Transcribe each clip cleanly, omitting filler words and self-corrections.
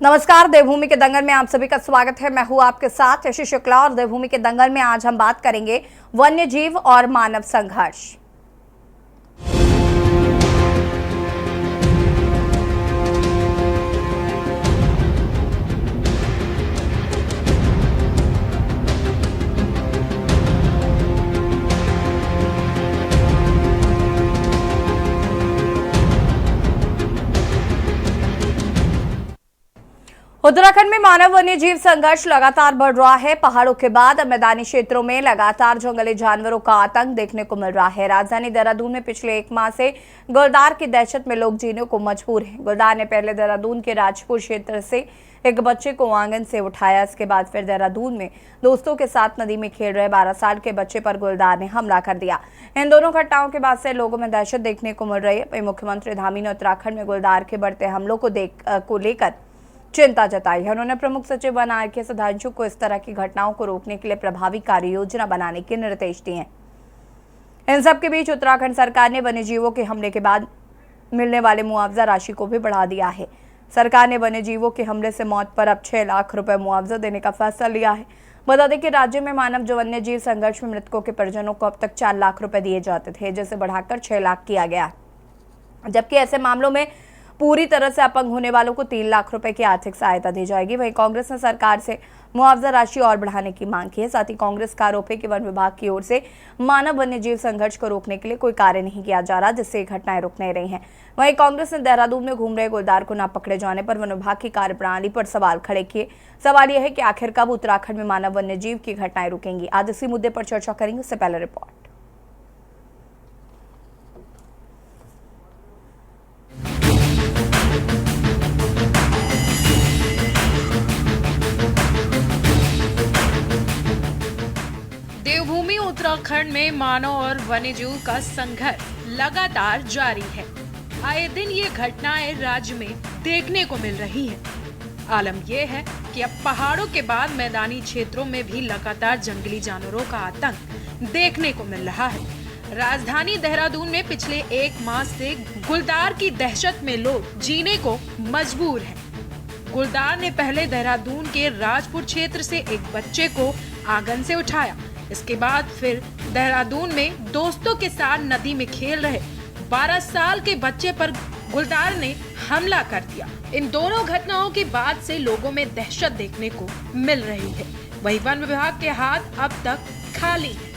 नमस्कार। देवभूमि के दंगल में आप सभी का स्वागत है। मैं हूं आपके साथ यशी शुक्ला और देवभूमि के दंगल में आज हम बात करेंगे वन्य जीव और मानव संघर्ष। उत्तराखंड में मानव वन्य जीव संघर्ष लगातार बढ़ रहा है। पहाड़ों के बाद मैदानी क्षेत्रों में लगातार जंगली जानवरों का आतंक देखने को मिल रहा है। राजधानी देहरादून में पिछले एक माह से गुलदार की दहशत में लोग जीने को मजबूर हैं। गुलदार ने पहले देहरादून के राजपुर क्षेत्र से एक बच्चे को आंगन से उठाया। इसके बाद फिर देहरादून में दोस्तों के साथ नदी में खेल रहे 12 साल के बच्चे पर गुलदार ने हमला कर दिया। इन दोनों घटनाओं के बाद से लोगों में दहशत देखने को मिल रही है। मुख्यमंत्री धामी ने उत्तराखंड में गुलदार के बढ़ते हमलों को लेकर चिंता जताई है। उन्होंने प्रमुख सचिव वन आर.के. सुधांशु को इस तरह की घटनाओं को रोकने के लिए प्रभावी कार्य योजना बनाने के निर्देश दिए हैं। इन सब के बीच उत्तराखंड सरकार ने वन्य जीवों के हमले के बाद मिलने वाले मुआवजा राशि को भी बढ़ा दिया है। सरकार ने वन्य जीवों के हमले से मौत पर अब 6 लाख रुपए मुआवजा देने का फैसला लिया है। बता दें कि राज्य में मानव वन्य जीव संघर्ष में मृतकों के परिजनों को अब तक 4 लाख रुपए दिए जाते थे, जिसे बढ़ाकर 6 लाख किया गया, जबकि ऐसे मामलों में पूरी तरह से अपंग होने वालों को 3 लाख रुपए की आर्थिक सहायता दी जाएगी। वहीं कांग्रेस ने सरकार से मुआवजा राशि और बढ़ाने की मांग की है। साथ ही कांग्रेस का आरोप है कि वन विभाग की ओर से मानव वन्य जीव संघर्ष को रोकने के लिए कोई कार्य नहीं किया जा रहा, जिससे घटनाएं रुक नहीं रही हैं। वहीं कांग्रेस ने देहरादून में घूम रहे गुलदार को न पकड़े जाने पर वन विभाग की कार्यप्रणाली पर सवाल खड़े किए। सवाल यह है कि आखिर कब उत्तराखंड में मानव वन्य जीव की घटनाएं रुकेंगी। आज इसी मुद्दे पर चर्चा करेंगे। उससे पहले रिपोर्ट। देवभूमि उत्तराखंड में मानव और वन्यजीव का संघर्ष लगातार जारी है। आए दिन ये घटनाएं राज्य में देखने को मिल रही हैं। आलम यह है कि अब पहाड़ों के बाद मैदानी क्षेत्रों में भी लगातार जंगली जानवरों का आतंक देखने को मिल रहा है। राजधानी देहरादून में पिछले एक माह से गुलदार की दहशत में लोग जीने को मजबूर हैं। गुलदार ने पहले देहरादून के राजपुर क्षेत्र से एक बच्चे को आंगन से उठाया। इसके बाद फिर देहरादून में दोस्तों के साथ नदी में खेल रहे 12 साल के बच्चे पर गुलदार ने हमला कर दिया। इन दोनों घटनाओं के बाद से लोगों में दहशत देखने को मिल रही है। वहीं वन विभाग के हाथ अब तक खाली हैं।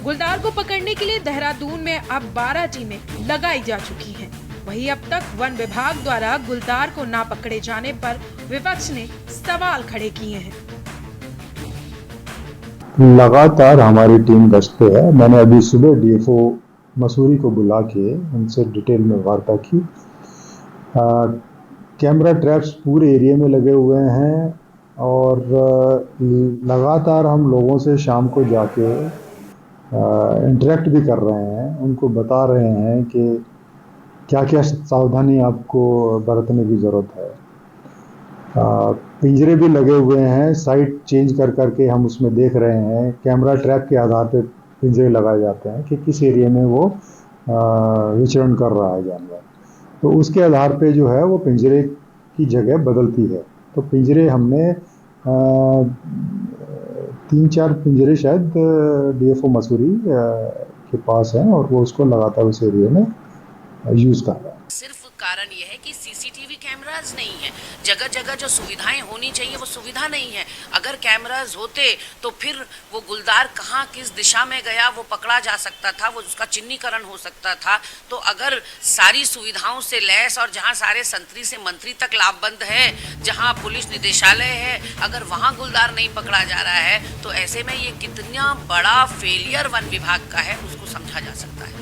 गुलदार को पकड़ने के लिए देहरादून में अब 12 टीमें लगाई जा चुकी हैं। वहीं अब तक वन विभाग द्वारा गुलदार को ना पकड़े जाने पर विपक्ष ने सवाल खड़े किए हैं। लगातार हमारी टीम गश्त पे है। मैंने अभी सुबह डीएफओ मसूरी को बुला के उनसे डिटेल में वार्ता की। कैमरा ट्रैप्स पूरे एरिया में लगे हुए हैं और लगातार हम लोगों से शाम को जाके इंटरेक्ट भी कर रहे हैं, उनको बता रहे हैं कि क्या क्या सावधानी आपको बरतने की ज़रूरत है। पिंजरे भी लगे हुए हैं, साइट चेंज कर करके हम उसमें देख रहे हैं। कैमरा ट्रैप के आधार पे पिंजरे लगाए जाते हैं कि किस एरिया में वो विचरण कर रहा है जानवर, तो उसके आधार पे जो है वो पिंजरे की जगह बदलती है। तो पिंजरे हमने 3-4 पिंजरे शायद डीएफओ मसूरी के पास हैं और वो उसको लगातार उस एरिया में यूज़ कर रहा है। सिर्फ कारण यह है कि सीसीटीवी कैमराज नहीं है। जगह जगह जो सुविधाएं होनी चाहिए वो सुविधा नहीं है। अगर कैमराज होते तो फिर वो गुलदार कहाँ किस दिशा में गया वो पकड़ा जा सकता था, वो उसका चिन्हीकरण हो सकता था। तो अगर सारी सुविधाओं से लैस और जहाँ सारे संतरी से मंत्री तक लाभबंद है, जहाँ पुलिस निदेशालय है, अगर वहाँ गुलदार नहीं पकड़ा जा रहा है तो ऐसे में ये कितना बड़ा फेलियर वन विभाग का है उसको समझा जा सकता है।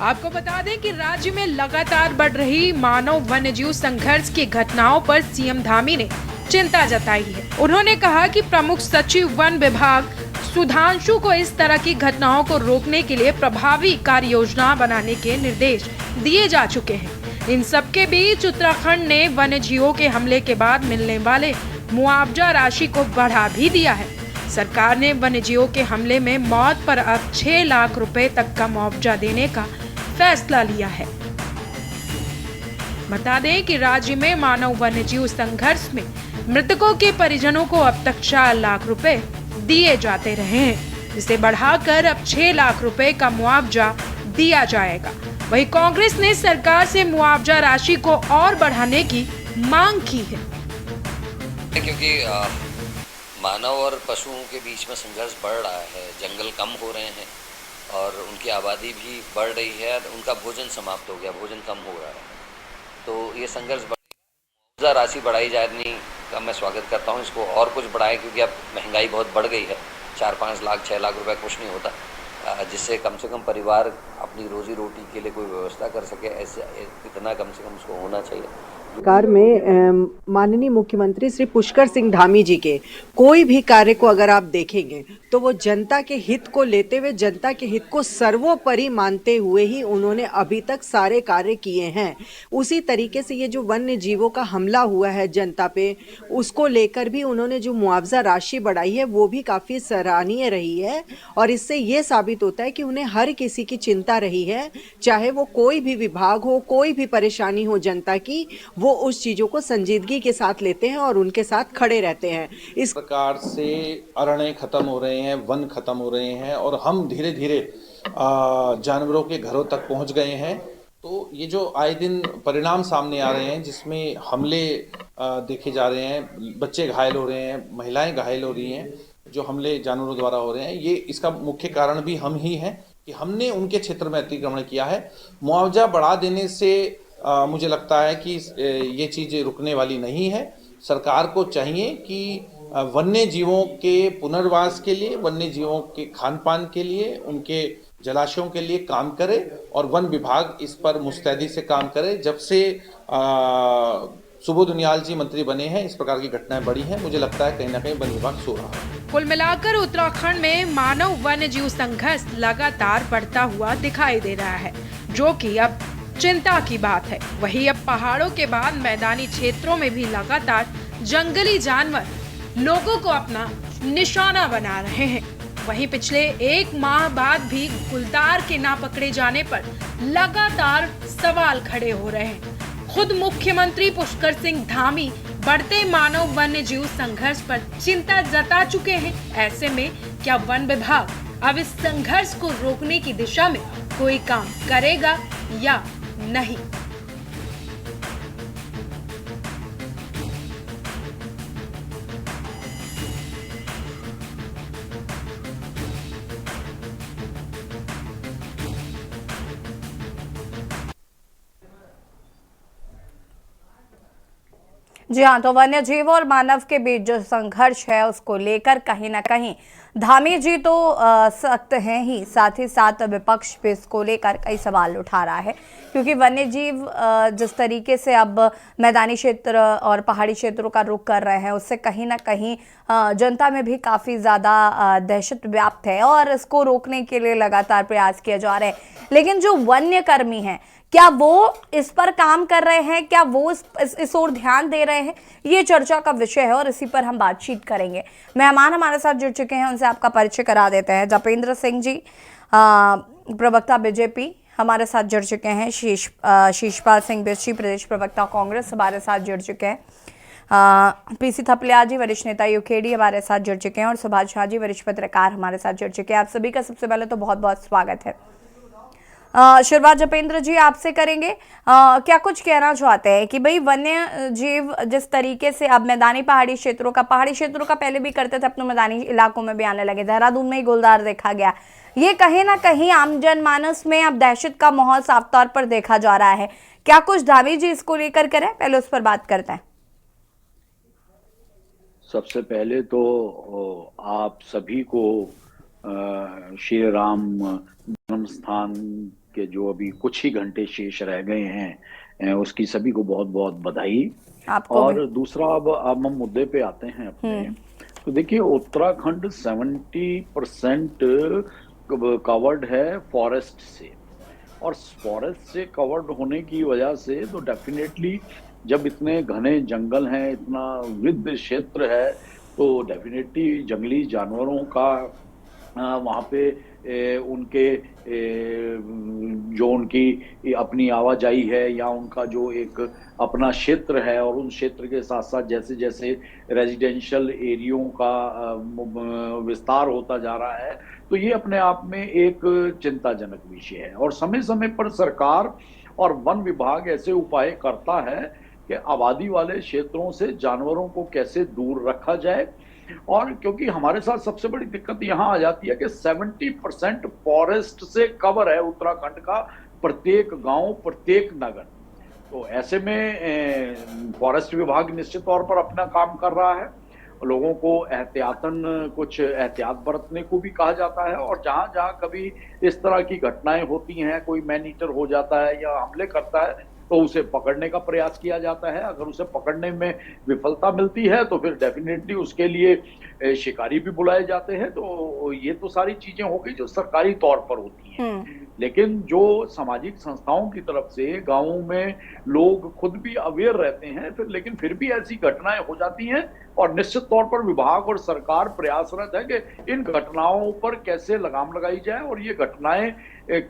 आपको बता दें कि राज्य में लगातार बढ़ रही मानव वन्यजीव संघर्ष की घटनाओं पर सीएम धामी ने चिंता जताई है। उन्होंने कहा कि प्रमुख सचिव वन विभाग सुधांशु को इस तरह की घटनाओं को रोकने के लिए प्रभावी कार्य योजना बनाने के निर्देश दिए जा चुके हैं। इन सब के बीच उत्तराखंड ने वन्यजीवों के हमले के बाद मिलने वाले मुआवजा राशि को बढ़ा भी दिया है। सरकार ने वन्यजीवों के हमले में मौत पर अब 6 लाख रुपए तक का मुआवजा देने का फैसला लिया है। बता दें कि राज्य में मानव वन्य जीव संघर्ष में मृतकों के परिजनों को अब तक 4 लाख रुपए दिए जाते रहे हैं, जिसे बढ़ाकर अब 6 लाख रुपए का मुआवजा दिया जाएगा। वहीं कांग्रेस ने सरकार से मुआवजा राशि को और बढ़ाने की मांग की है, क्योंकि मानव और पशुओं के बीच में संघर्ष बढ़ रहा है, जंगल कम हो रहे हैं और उनकी आबादी भी बढ़ रही है, उनका भोजन समाप्त हो गया, भोजन कम हो रहा है, तो ये संघर्ष मुआवजा राशि बढ़ाई जाने का मैं स्वागत करता हूँ। इसको और कुछ बढ़ाएं, क्योंकि अब महंगाई बहुत बढ़ गई है, 4-5 लाख 6 लाख रुपए कुछ नहीं होता, जिससे कम से कम परिवार अपनी रोजी रोटी के लिए कोई व्यवस्था कर सके, ऐसे इतना कम से कम उसको होना चाहिए। सरकार में माननीय मुख्यमंत्री श्री पुष्कर सिंह धामी जी के कोई भी कार्य को अगर आप देखेंगे तो वो जनता के हित को लेते हुए, जनता के हित को सर्वोपरि मानते हुए ही उन्होंने अभी तक सारे कार्य किए हैं। उसी तरीके से ये जो वन्य जीवों का हमला हुआ है जनता पे, उसको लेकर भी उन्होंने जो मुआवजा राशि बढ़ाई है वो भी काफ़ी सराहनीय रही है और इससे ये साबित होता है कि उन्हें हर किसी की चिंता रही है, चाहे वो कोई भी विभाग हो, कोई भी परेशानी हो जनता की, वो उस चीज़ों को संजीदगी के साथ लेते हैं और उनके साथ खड़े रहते हैं। इस प्रकार से अरण्य खत्म हो रहे हैं, वन खत्म हो रहे हैं और हम धीरे धीरे जानवरों के घरों तक पहुंच गए हैं। तो ये जो आए दिन परिणाम सामने आ रहे हैं, जिसमें हमले देखे जा रहे हैं, बच्चे घायल हो रहे हैं, महिलाएं घायल हो रही हैं, जो हमले जानवरों द्वारा हो रहे हैं, ये इसका मुख्य कारण भी हम ही हैं कि हमने उनके क्षेत्र में अतिक्रमण किया है। मुआवजा बढ़ा देने से मुझे लगता है कि ये चीज़ रुकने वाली नहीं है। सरकार को चाहिए कि वन्य जीवों के पुनर्वास के लिए, वन्य जीवों के खान पान के लिए, उनके जलाशयों के लिए काम करे और वन विभाग इस पर मुस्तैदी से काम करे। जब से सुबोध उनियाल जी मंत्री बने हैं, इस प्रकार की घटनाएं बढ़ी हैं। मुझे लगता है कहीं ना कहीं वन विभाग सो रहा है। कुल मिलाकर उत्तराखंड में मानव वन्य जीव संघर्ष लगातार बढ़ता हुआ दिखाई दे रहा है, जो कि अब चिंता की बात है। वहीं अब पहाड़ों के बाद मैदानी क्षेत्रों में भी लगातार जंगली जानवर लोगों को अपना निशाना बना रहे हैं। वहीं पिछले 1 माह बाद भी गुलदार के ना पकड़े जाने पर लगातार सवाल खड़े हो रहे हैं। खुद मुख्यमंत्री पुष्कर सिंह धामी बढ़ते मानव वन्य जीव संघर्ष पर चिंता जता चुके हैं। ऐसे में क्या वन विभाग अब इस संघर्ष को रोकने की दिशा में कोई काम करेगा या नहीं? जी हाँ, तो वन्य जीव और मानव के बीच जो संघर्ष है उसको लेकर कहीं ना कहीं धामी जी तो सख्त हैं ही, साथ ही साथ विपक्ष भी इसको लेकर कई सवाल उठा रहा है, क्योंकि वन्य जीव जिस तरीके से अब मैदानी क्षेत्र और पहाड़ी क्षेत्रों का रुख कर रहे हैं, उससे कहीं ना कहीं जनता में भी काफ़ी ज़्यादा दहशत व्याप्त है और इसको रोकने के लिए लगातार प्रयास किए जा रहे हैं। लेकिन जो वन्य कर्मी हैं, क्या वो इस पर काम कर रहे हैं, क्या वो इस ओर ध्यान दे रहे हैं? ये चर्चा का विषय है और इसी पर हम बातचीत करेंगे। मेहमान हमारे साथ जुड़ चुके हैं, उनसे आपका परिचय करा देते हैं। जपेंद्र सिंह जी, प्रवक्ता बीजेपी, हमारे साथ जुड़ चुके हैं। शीशपाल सिंह बिस्सी, प्रदेश प्रवक्ता कांग्रेस, हमारे साथ जुड़ चुके हैं। पीसी थपलिया जी, वरिष्ठ नेता यूकेडी, हमारे साथ जुड़ चुके हैं और सुभाष झा जी, वरिष्ठ पत्रकार, हमारे साथ जुड़ चुके हैं। आप सभी का सबसे पहले तो बहुत बहुत स्वागत है। शुरुआत जपेंद्र जी आपसे करेंगे। क्या कुछ कहना चाहते हैं कि भाई वन्य जीव जिस तरीके से अब मैदानी पहाड़ी क्षेत्रों का पहले भी करते थे, अपने मैदानी इलाकों में भी आने लगे, देहरादून में ही गुलदार देखा गया, ये कहीं ना कहीं आम जनमानस में अब दहशत का माहौल साफ तौर पर देखा जा रहा है। क्या कुछ धामी जी इसको लेकर करें, पहले उस पर बात करते हैं। सबसे पहले तो आप सभी को श्री राम जन्म स्थान के जो अभी कुछ ही घंटे शेष रह गए हैं, उसकी सभी को बहुत बहुत बधाई। और दूसरा, अब हम मुद्दे पे आते हैं अपने। तो देखिए, उत्तराखंड 70% कवर्ड है फॉरेस्ट से, और फॉरेस्ट से कवर्ड होने की वजह से तो डेफिनेटली जब इतने घने जंगल हैं, इतना वृद्ध क्षेत्र है, तो डेफिनेटली जंगली जानवरों का वहाँ पे उनके जो उनकी अपनी आवाजाही है या उनका जो एक अपना क्षेत्र है, और उन क्षेत्र के साथ साथ जैसे जैसे रेजिडेंशियल एरियो का विस्तार होता जा रहा है, तो ये अपने आप में एक चिंताजनक विषय है। और समय समय पर सरकार और वन विभाग ऐसे उपाय करता है कि आबादी वाले क्षेत्रों से जानवरों को कैसे दूर रखा जाए। और क्योंकि हमारे साथ सबसे बड़ी दिक्कत यहाँ आ जाती है कि 70% फॉरेस्ट से कवर है उत्तराखंड का, प्रत्येक गांव, प्रत्येक नगर। तो ऐसे में फॉरेस्ट विभाग निश्चित तौर पर अपना काम कर रहा है, लोगों को एहतियातन कुछ एहतियात बरतने को भी कहा जाता है, और जहां जहां कभी इस तरह की घटनाएं होती हैं, कोई मैन ईटर हो जाता है या हमले करता है, तो उसे पकड़ने का प्रयास किया जाता है। अगर उसे पकड़ने में विफलता मिलती है तो फिर डेफिनेटली उसके लिए शिकारी भी बुलाए जाते हैं। तो ये तो सारी चीजें हो गई जो सरकारी तौर पर होती हैं, लेकिन जो सामाजिक संस्थाओं की तरफ से गांवों में लोग खुद भी अवेयर रहते हैं, लेकिन फिर भी ऐसी घटनाएं हो जाती हैं, और निश्चित तौर पर विभाग और सरकार प्रयासरत है कि इन घटनाओं पर कैसे लगाम लगाई जाए और ये घटनाएं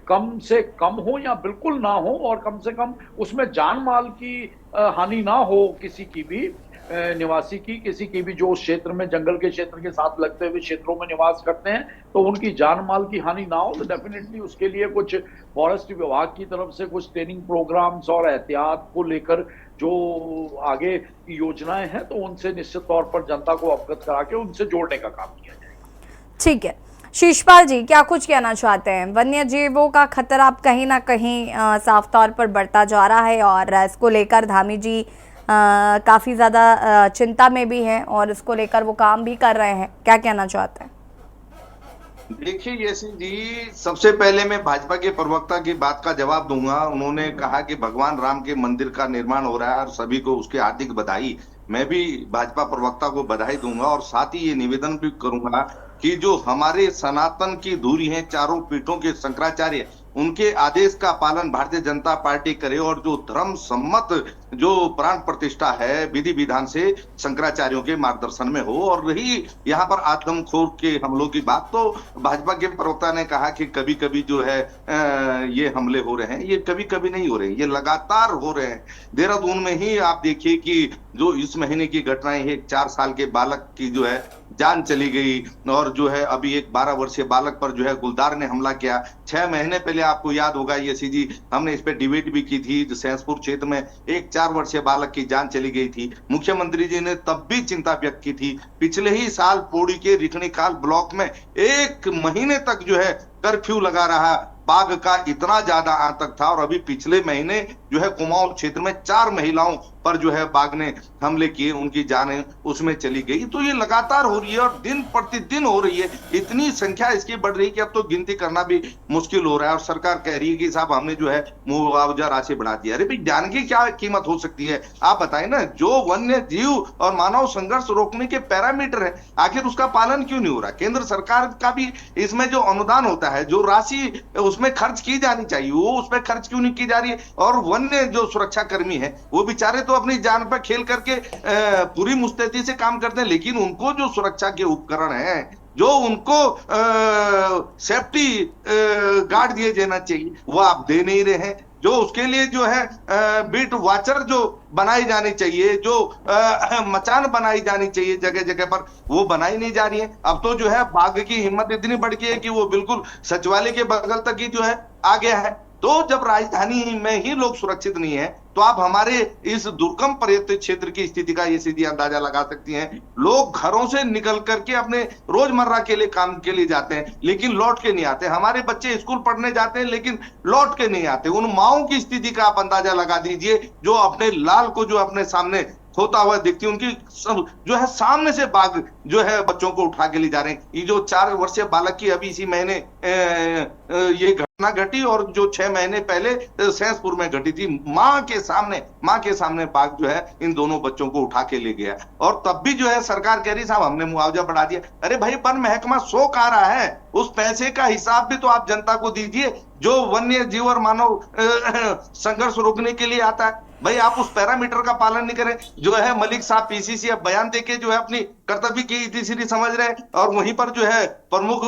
कम से कम हो या बिल्कुल ना हो, और कम से कम उसमें जान माल की हानि ना हो, किसी की भी निवासी की, किसी की भी जो उस क्षेत्र में, जंगल के क्षेत्र के साथ लगते हुए क्षेत्रों में निवास करते हैं, तो उनकी जान माल की हानि ना हो। तो डेफिनेटली उसके लिए कुछ फॉरेस्ट विभाग की तरफ से कुछ ट्रेनिंग प्रोग्राम्स और एहतियात को लेकर जो आगे योजनाएं हैं, तो उनसे निश्चित तौर पर जनता को अवगत करा के उनसे जोड़ने का काम किया जाएगा। ठीक है, शीशपाल जी क्या कुछ कहना चाहते हैं? वन्य जीवों का खतरा कहीं ना कहीं साफ तौर पर बढ़ता जा रहा है, और इसको लेकर धामी जी काफ़ी ज़्यादा चिंता में भी हैं, और इसको लेकर वो काम भी कर रहे हैं। क्या कहना चाहते हैं? देखिए यशी जी, सबसे पहले मैं भाजपा के प्रवक्ता की बात का जवाब दूंगा। उन्होंने कहा कि भगवान राम के मंदिर का निर्माण हो रहा है और सभी को उसकी हार्दिक बधाई। मैं भी भाजपा प्रवक्ता को बधाई दूंगा, और साथ ही ये निवेदन भी करूंगा कि जो हमारे सनातन की धुरी हैं, चारों पीठों के शंकराचार्य, उनके आदेश का पालन भारतीय जनता पार्टी करे, और जो धर्म सम्मत जो प्राण प्रतिष्ठा है विधि विधान से शंकराचार्यों के मार्गदर्शन में हो। और रही यहाँ पर आदमखोर के हमलों की बात, तो भाजपा के प्रवक्ता ने कहा कि कभी कभी जो है ये हमले हो रहे हैं, ये कभी कभी नहीं हो रहे हैं, ये लगातार हो रहे हैं। देहरादून में ही आप देखिए कि जो इस महीने की घटनाएं है, 4 साल के बालक की जो है जान चली गई, और जो है अभी एक 12 वर्षीय बालक पर जो है गुलदार ने हमला किया। 6 महीने पहले आपको याद होगा यशी जी, हमने इस पे डिबेट भी की थी, सैंसपुर क्षेत्र में एक 4 वर्षीय बालक की जान चली गई थी। मुख्यमंत्री जी ने तब भी चिंता व्यक्त की थी। पिछले ही साल पौड़ी के रिखणीखाल ब्लॉक में 1 महीने तक जो है कर्फ्यू लगा रहा, बाघ का इतना ज्यादा आतंक था। और अभी पिछले महीने जो है कुमाऊं क्षेत्र में 4 महिलाओं पर जो है बाघ ने हमले किए, उनकी जानें उसमें चली गई। तो ये लगातार हो रही है और दिन प्रतिदिन हो रही है। इतनी संख्या इसकी बढ़ रही है कि अब तो गिनती करना भी मुश्किल हो रहा है। और सरकार कह रही है कि साहब हमने जो है मुआवजा राशि बढ़ा दी। अरे भाई, जान की क्या कीमत हो सकती है? आप बताएं ना, जो वन्य जीव और मानव संघर्ष रोकने के पैरामीटर है, आखिर उसका पालन क्यों नहीं हो रहा? केंद्र सरकार का भी इसमें जो अनुदान होता है, जो राशि उसमें खर्च की जानी चाहिए, वो उसमें खर्च क्यों नहीं की जा रही है? और वन्य जो सुरक्षा कर्मी है, वो बेचारे तो अपनी जान पर खेल करके पूरी मुस्तैदी से काम करते हैं, लेकिन उनको जो सुरक्षा के उपकरण हैं, जो उनको सेफ्टी गार्ड दिए जाना चाहिए, वो आप दे नहीं रहे हैं। जो उसके लिए जो है बीट वॉचर जो बनाई जानी चाहिए, जो मचान बनाई जानी चाहिए जगह जगह पर, वो बनाई नहीं जा रही है। अब तो जो है बाघ की हिम्मत इतनी बढ़ गई है कि वो बिल्कुल सचिवालय के बगल तक ही जो है आ गया है। तो जब राजधानी में ही लोग सुरक्षित नहीं है, तो आप हमारे इस दुर्गम पर्यटन क्षेत्र की स्थिति का ये सीधी अंदाजा लगा सकती हैं। लोग घरों से निकल करके अपने रोजमर्रा के लिए काम के लिए जाते हैं, लेकिन लौट के नहीं आते। हमारे बच्चे स्कूल पढ़ने जाते हैं, लेकिन लौट के नहीं आते। उन माओं की स्थिति का आप अंदाजा लगा दीजिए, जो अपने लाल को जो अपने सामने होता हुआ दिखती है, उनकी जो है सामने से बाघ जो है बच्चों को उठा के ले जा रहे हैं। ये जो 4 वर्षीय बालक की अभी इसी महीने ये घटना घटी, और जो 6 महीने पहले सैंसपुर में घटी थी, मां के सामने बाघ जो है इन दोनों बच्चों को उठा के ले गया। और तब भी जो है सरकार कह रही साहब हमने मुआवजा बढ़ा दिया। अरे भाई, वन महकमा 100 आ रहा है, उस पैसे का हिसाब भी तो आप जनता को दीजिए, जो वन्य जीव और मानव संघर्ष रोकने के लिए आता है। भाई आप उस पैरामीटर का पालन नहीं करें। जो है मलिक साहब पीसीसी अब बयान देके जो है अपनी कर्तव्य की तीसरी समझ रहे हैं, और वहीं पर जो है प्रमुख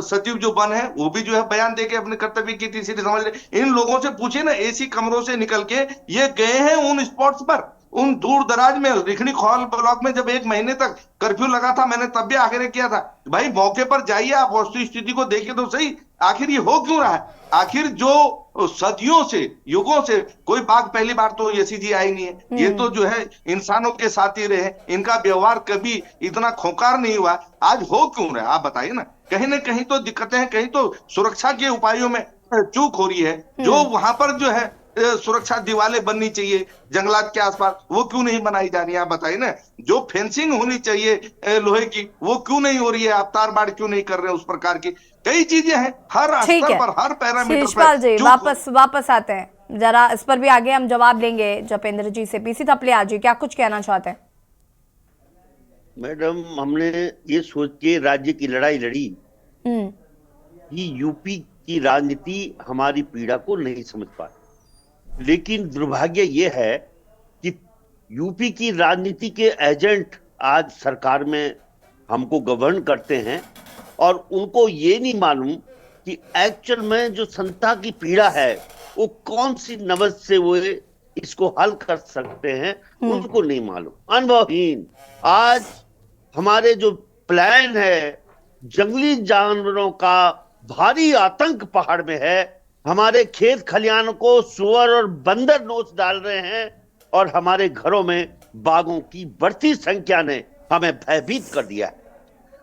सचिव जो बन है वो भी जो है बयान देके अपने कर्तव्य की तीसरी समझ रहे हैं। इन लोगों से पूछे ना, एसी कमरों से निकल के ये गए हैं उन स्पॉट्स पर, उन दूर दराज में, रिखणी खौल ब्लॉक में जब 1 महीने तक कर्फ्यू लगा था, मैंने तब भी आग्रह किया था भाई मौके पर जाइए, आप वस्तु स्थिति को देखिए तो सही, आखिर ये हो क्यों रहा है। आखिर जो सदियों से, युगों से, कोई बाघ पहली बार तो यसी आई नहीं है, ये तो जो है इंसानों के साथ ही रहे, इनका व्यवहार कभी इतना खोंकार नहीं हुआ, आज हो क्यों रहा है आप बताइए ना। कहीं ना कहीं तो दिक्कतें हैं, कहीं तो सुरक्षा के उपायों में चूक हो रही है। जो वहां पर जो है सुरक्षा दीवारें बननी चाहिए जंगलात के आसपास, वो क्यों नहीं बनाई जा रही है आप बताइए ना। जो फेंसिंग होनी चाहिए लोहे की, वो क्यों नहीं हो रही है, आप तार बाड़ क्यों नहीं कर रहे हैं, उस प्रकार की कई चीजें हैं, हर स्तर पर, हर पैरामीटर शिषपाल जी पर वापस आते हैं, जरा इस पर भी आगे हम जवाब लेंगे जपेंद्र जी से। पीसी थपलियाल जी क्या कुछ कहना चाहते हैं? मैडम, हमने ये सोच के राज्य की लड़ाई लड़ी कि यूपी की राजनीति हमारी पीड़ा को नहीं समझ पाई, लेकिन दुर्भाग्य ये है कि यूपी की राजनीति के एजेंट आज सरकार में हमको गवर्न करते हैं और उनको ये नहीं मालूम कि एक्चुअल में जो जनता की पीड़ा है वो कौन सी नवज से वो इसको हल कर सकते हैं, उनको नहीं मालूम, अनुभवहीन। आज हमारे जो प्लान है, जंगली जानवरों का भारी आतंक पहाड़ में है, हमारे खेत खलिहानों को सुअर और बंदर नोच डाल रहे हैं और हमारे घरों में बाघों की बढ़ती संख्या ने हमें भयभीत कर दिया है।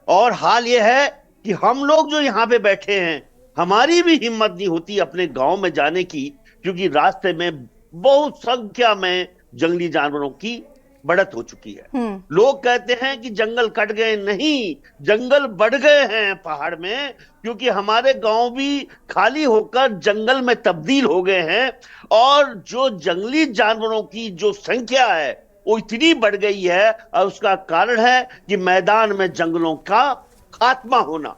और हाल यह है कि हम लोग जो यहाँ पे बैठे हैं, हमारी भी हिम्मत नहीं होती अपने गांव में जाने की, क्योंकि रास्ते में बहुत संख्या में जंगली जानवरों की बढ़त हो चुकी है। लोग कहते हैं कि जंगल कट गए, नहीं, जंगल बढ़ गए हैं पहाड़ में, क्योंकि हमारे गांव भी खाली होकर जंगल में तब्दील हो गए हैं। और जो जंगली जानवरों की जो संख्या है वो इतनी बढ़ गई है, और उसका कारण है कि मैदान में जंगलों का खात्मा होना।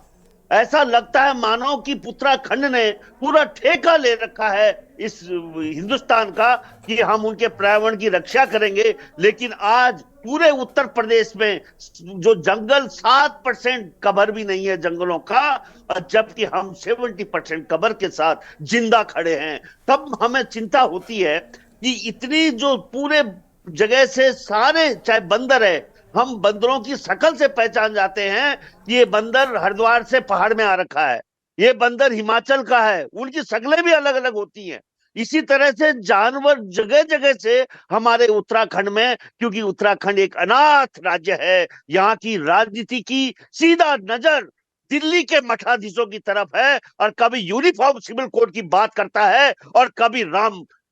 ऐसा लगता है मानो कि उत्तराखंड ने पूरा ठेका ले रखा है इस हिंदुस्तान का कि हम उनके पर्यावरण की रक्षा करेंगे, लेकिन आज पूरे उत्तर प्रदेश में जो जंगल 7% कवर भी नहीं है जंगलों का, और जबकि हम 70% कवर के साथ जिंदा खड़े हैं। तब हमें चिंता होती है कि इतनी जो पूरे जगह से सारे, चाहे बंदर है, हम बंदरों की शक्ल से पहचान जाते हैं, ये बंदर हरिद्वार से पहाड़ में आ रखा है, ये बंदर हिमाचल का है, उनकी शक्लें भी अलग अलग होती हैं। इसी तरह से जानवर जगह जगह से हमारे उत्तराखंड में, क्योंकि उत्तराखंड एक अनाथ राज्य है, यहाँ की राजनीति की सीधा नजर दिल्ली के मठाधीशों की तरफ है, और कभी यूनिफॉर्म सिविल कोड की बात करता है और कभी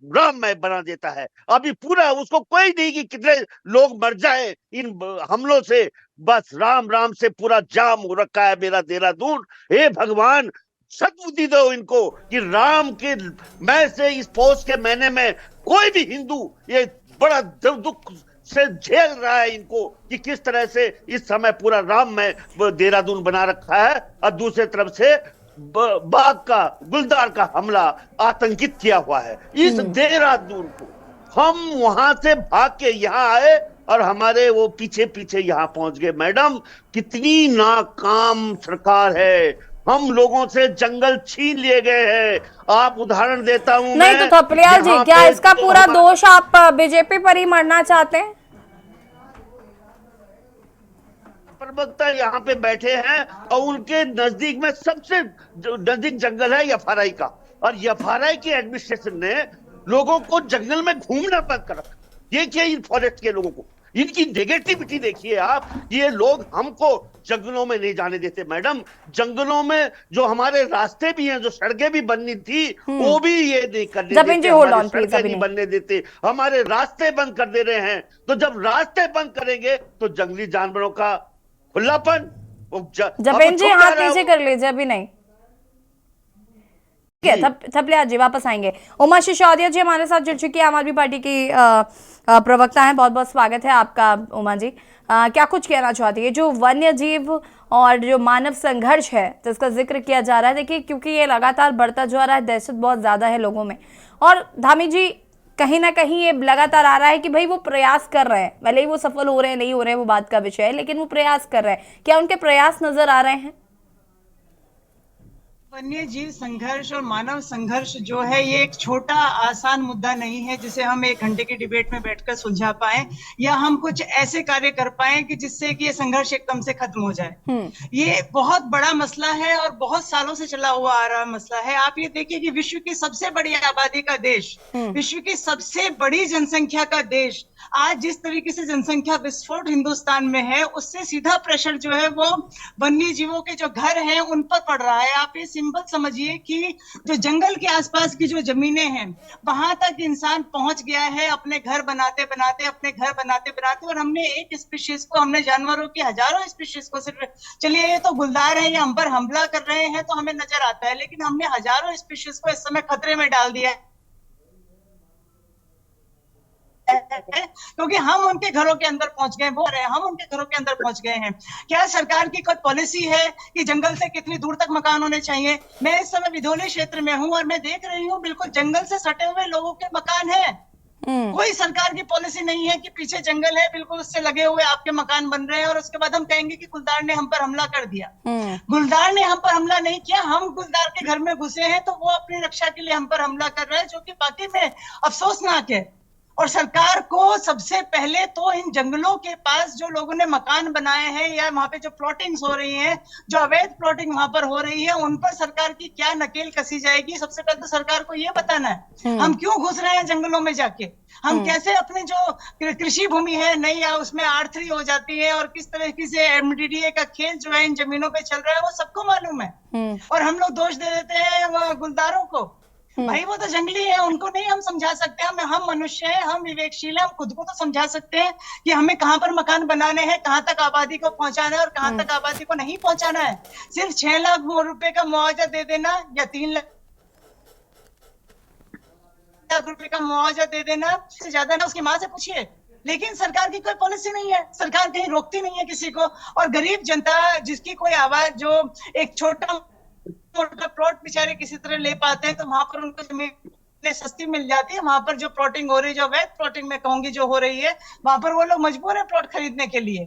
राममय बना देता है। अभी पूरा उसको कोई नहीं कि कितने लोग मर जाए इन हमलों से, बस राम राम से पूरा जाम हो रखा है मेरा देहरादून। हे भगवान, सद्बुद्धि दो इनको कि राम के मैं से इस पौष के महीने में कोई भी हिंदू ये बड़ा दुख से झेल रहा है इनको कि किस तरह से इस समय पूरा राम में देहरादून बना रखा है, और दूसरी तरफ से बाघ का, गुलदार का हमला आतंकित किया हुआ है इस देहरादून को। हम वहां से भाग के यहाँ आए और हमारे वो पीछे पीछे यहाँ पहुंच गए। मैडम, कितनी नाकाम सरकार है, हम लोगों से जंगल छीन लिए गए हैं। आप उदाहरण देता हूं नहीं तो थपलियाल जी, क्या इसका पूरा दोष आप बीजेपी पर ही मरना चाहते हैं? प्रवक्ता यहाँ पे बैठे हैं और उनके नजदीक में सबसे नजदीक जंगल है यफआरआई का, और यफआरआई की एडमिनिस्ट्रेशन ने लोगों को जंगल में घूमना बंद कर रखा। देखिए इन फॉरेस्ट के लोगों को, इनकी नेगेटिविटी देखिए आप। ये लोग हमको जंगलों में नहीं जाने देते मैडम। जंगलों में जो हमारे रास्ते भी हैं, जो सड़कें भी बननी थी, वो भी ये नहीं करने देते, हमारी सड़कें नहीं बनने देते, हमारे रास्ते बंद कर दे रहे हैं। तो जब रास्ते बंद करेंगे तो जंगली जानवरों का खुलापन, जपेंद्र जी हाथ नीचे कर लीजिए, अभी नहीं। थपलियाल जी वापस आएंगे। उमा सिसोदिया जी हमारे साथ जुड़ चुकी है, आम आदमी पार्टी की प्रवक्ता हैं। बहुत बहुत स्वागत है आपका उमा जी। क्या कुछ कहना चाहती है जो वन्य जीव और जो मानव संघर्ष है जिसका जिक्र किया जा रहा है? देखिए, क्योंकि ये लगातार बढ़ता जा रहा है, दहशत बहुत ज्यादा है लोगों में। और धामी जी, कहीं ना कहीं ये लगातार आ रहा है कि भाई वो प्रयास कर रहे हैं, भले ही वो सफल हो रहे हैं नहीं हो रहे हैं वो बात का विषय है, लेकिन वो प्रयास कर रहे हैं। क्या उनके प्रयास नजर आ रहे हैं? वन्य जीव संघर्ष और मानव संघर्ष जो है ये एक छोटा आसान मुद्दा नहीं है जिसे हम 1 घंटे की डिबेट में बैठकर सुलझा पाए या हम कुछ ऐसे कार्य कर पाए कि जिससे कि ये संघर्ष एकदम से खत्म हो जाए। ये बहुत बड़ा मसला है और बहुत सालों से चला हुआ आ रहा मसला है। आप ये देखिए कि विश्व की सबसे बड़ी आबादी का देश, विश्व की सबसे बड़ी जनसंख्या का देश, आज जिस तरीके से जनसंख्या विस्फोट हिंदुस्तान में है उससे सीधा प्रेशर जो है वो वन्य जीवों के जो घर हैं उन पर पड़ रहा है। आप ये सिंपल समझिए कि जो जंगल के आसपास की जो जमीनें हैं वहां तक इंसान पहुंच गया है अपने घर बनाते बनाते और हमने एक स्पीशीज को, हमने जानवरों की हजारों स्पीशीज को, सिर्फ चलिए ये तो गुलदार है, ये हम पर हमला कर रहे हैं तो हमें नजर आता है, लेकिन हमने हजारों स्पीशीज को इस समय खतरे में डाल दिया है क्योंकि हम उनके घरों के अंदर पहुंच गए, हम उनके घरों के अंदर पहुंच गए हैं। क्या सरकार की कोई पॉलिसी है कि जंगल से कितनी दूर तक मकान होने चाहिए? मैं इस समय विधोली क्षेत्र में हूं और मैं देख रही हूं बिल्कुल जंगल से सटे हुए लोगों के मकान हैं। कोई सरकार की पॉलिसी नहीं है कि पीछे जंगल है बिल्कुल उससे लगे हुए आपके मकान बन रहे हैं और उसके बाद हम कहेंगे कि गुलदार ने हम पर हमला कर दिया। गुलदार ने हम पर हमला नहीं किया, हम गुलदार के घर में घुसे हैं तो वो अपनी रक्षा के लिए हम पर हमला कर रहे हैं, जो कि वाकई में अफसोसनाक है। और सरकार को सबसे पहले तो इन जंगलों के पास जो लोगों ने मकान बनाए हैं या वहां पे जो प्लॉटिंग्स हो रही हैं, जो अवैध प्लॉटिंग वहां पर हो रही है, उन पर सरकार की क्या नकेल कसी जाएगी, सबसे पहले तो सरकार को ये बताना है हम क्यों घुस रहे हैं जंगलों में जाके, हम कैसे अपने जो कृषि भूमि है नहीं या उसमें R3 हो जाती है और किस तरीके से MDDA का खेल जो है इन जमीनों पे चल रहा है वो सबको मालूम है। और हम लोग दोष दे देते हैं गुलदारों को। भाई वो तो जंगली है, उनको नहीं हम समझा सकते। हम मनुष्य हैं, हम विवेकशील हैं, हम खुद को तो समझा सकते हैं कि हमें कहाँ पर मकान बनाने हैं, कहाँ तक आबादी को पहुंचाना है और कहाँ तक आबादी को नहीं पहुंचाना है। सिर्फ 6 लाख रुपए का मुआवजा दे देना या 3 लाख रुपए का मुआवजा दे देना से ज्यादा ना, उसकी माँ से पूछिए। लेकिन सरकार की कोई पॉलिसी नहीं है, सरकार कहीं रोकती नहीं है किसी को। और गरीब जनता जिसकी कोई आवाज, जो एक छोटा प्लॉट बेचारे किसी तरह ले पाते हैं तो वहां पर उनको जमीन सस्ती मिल जाती है। वहां पर जो प्लॉटिंग हो रही है, जो अवैध प्लॉटिंग में कहूंगी जो हो रही है, वहां पर वो लोग मजबूर है प्लॉट खरीदने के लिए।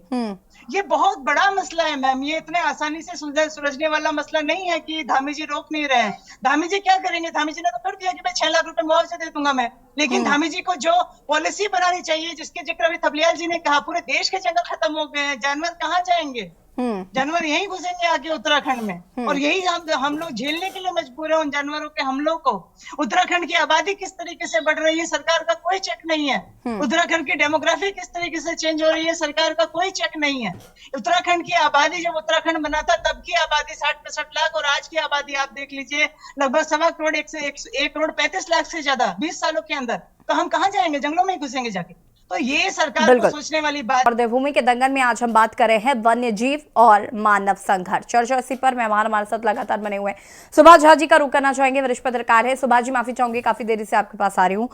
ये बहुत बड़ा मसला है मैम, ये इतने आसानी से सुलझने वाला मसला नहीं है कि धामी जी रोक नहीं रहे हैं। धामी जी क्या करेंगे? धामी जी ने तो कर दिया कि मैं 6 लाख रुपए मुआवजा दे दूंगा मैं, लेकिन धामी जी को जो पॉलिसी बनानी चाहिए, जिसके जिक्र अभी थपलियाल जी ने कहा, पूरे देश के जंगल खत्म हो गए हैं, जानवर कहाँ जाएंगे? जानवर यहीं घुसेंगे आगे उत्तराखंड में, और यही हम लोग झेलने के लिए मजबूर है उन जानवरों के हमलों को। उत्तराखंड की आबादी किस तरीके से बढ़ रही है, सरकार का कोई चेक नहीं है। उत्तराखंड की डेमोग्राफी किस तरीके से चेंज हो रही है, सरकार का कोई चेक नहीं है। उत्तराखंड की आबादी, जब उत्तराखंड बना था तब की आबादी 60-65 लाख और आज की आबादी आप देख लीजिए लगभग 1.25 करोड़, 1 करोड़ 35 लाख से ज्यादा 20 सालों के अंदर। तो हम कहाँ जाएंगे? जंगलों में ही घुसेंगे जाके। तो ये सरकार को सोचने वाली बात। और देवभूमि के दंगल में आज हम बात कर रहे हैं वन्य जीव और मानव संघर्ष। चर्चा इसी पर मेहमान हमारे साथ लगातार बने हुए हैं। सुभाष झा जी का रुख करना चाहेंगे, वरिष्ठ पत्रकार है। सुभाष जी, माफी चाहूंगी काफी देरी से आपके पास आ रही हूँ।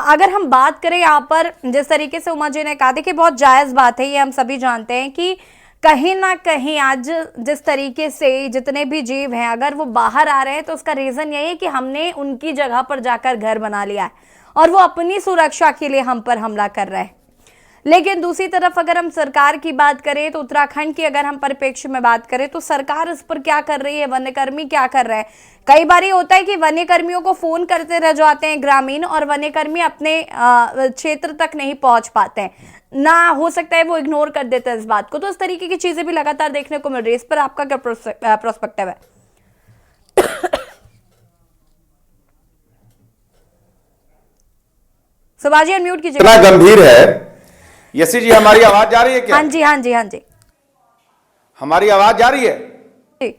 अगर हम बात करें यहाँ पर जिस तरीके से उमा जी ने कहा, देखिए बहुत जायज बात है, ये हम सभी जानते हैं कि कहीं ना कहीं आज जिस तरीके से जितने भी जीव हैं अगर वो बाहर आ रहे हैं तो उसका रीजन यही है कि हमने उनकी जगह पर जाकर घर बना लिया है और वो अपनी सुरक्षा के लिए हम पर हमला कर रहे हैं। लेकिन दूसरी तरफ अगर हम सरकार की बात करें तो उत्तराखंड की अगर हम परिप्रेक्ष्य में बात करें तो सरकार इस पर क्या कर रही है, वन्यकर्मी क्या कर रहे हैं। कई बार ये होता है कि वन्यकर्मियों को फोन करते रह जाते हैं ग्रामीण और वन्यकर्मी अपने क्षेत्र तक नहीं पहुंच पाते हैं, ना हो सकता है वो इग्नोर कर देते हैं इस बात को। तो इस तरीके की चीजें भी लगातार देखने को मिल रही है। इस पर आपका क्या प्रोस्पेक्टिव है? सुभाष जी अनम्यूट कीजिए। इतना गंभीर है। यसी जी, हमारी आवाज जा रही है क्या? हाँ जी, हाँ जी, हाँ जी, हमारी आवाज जा रही है। जी।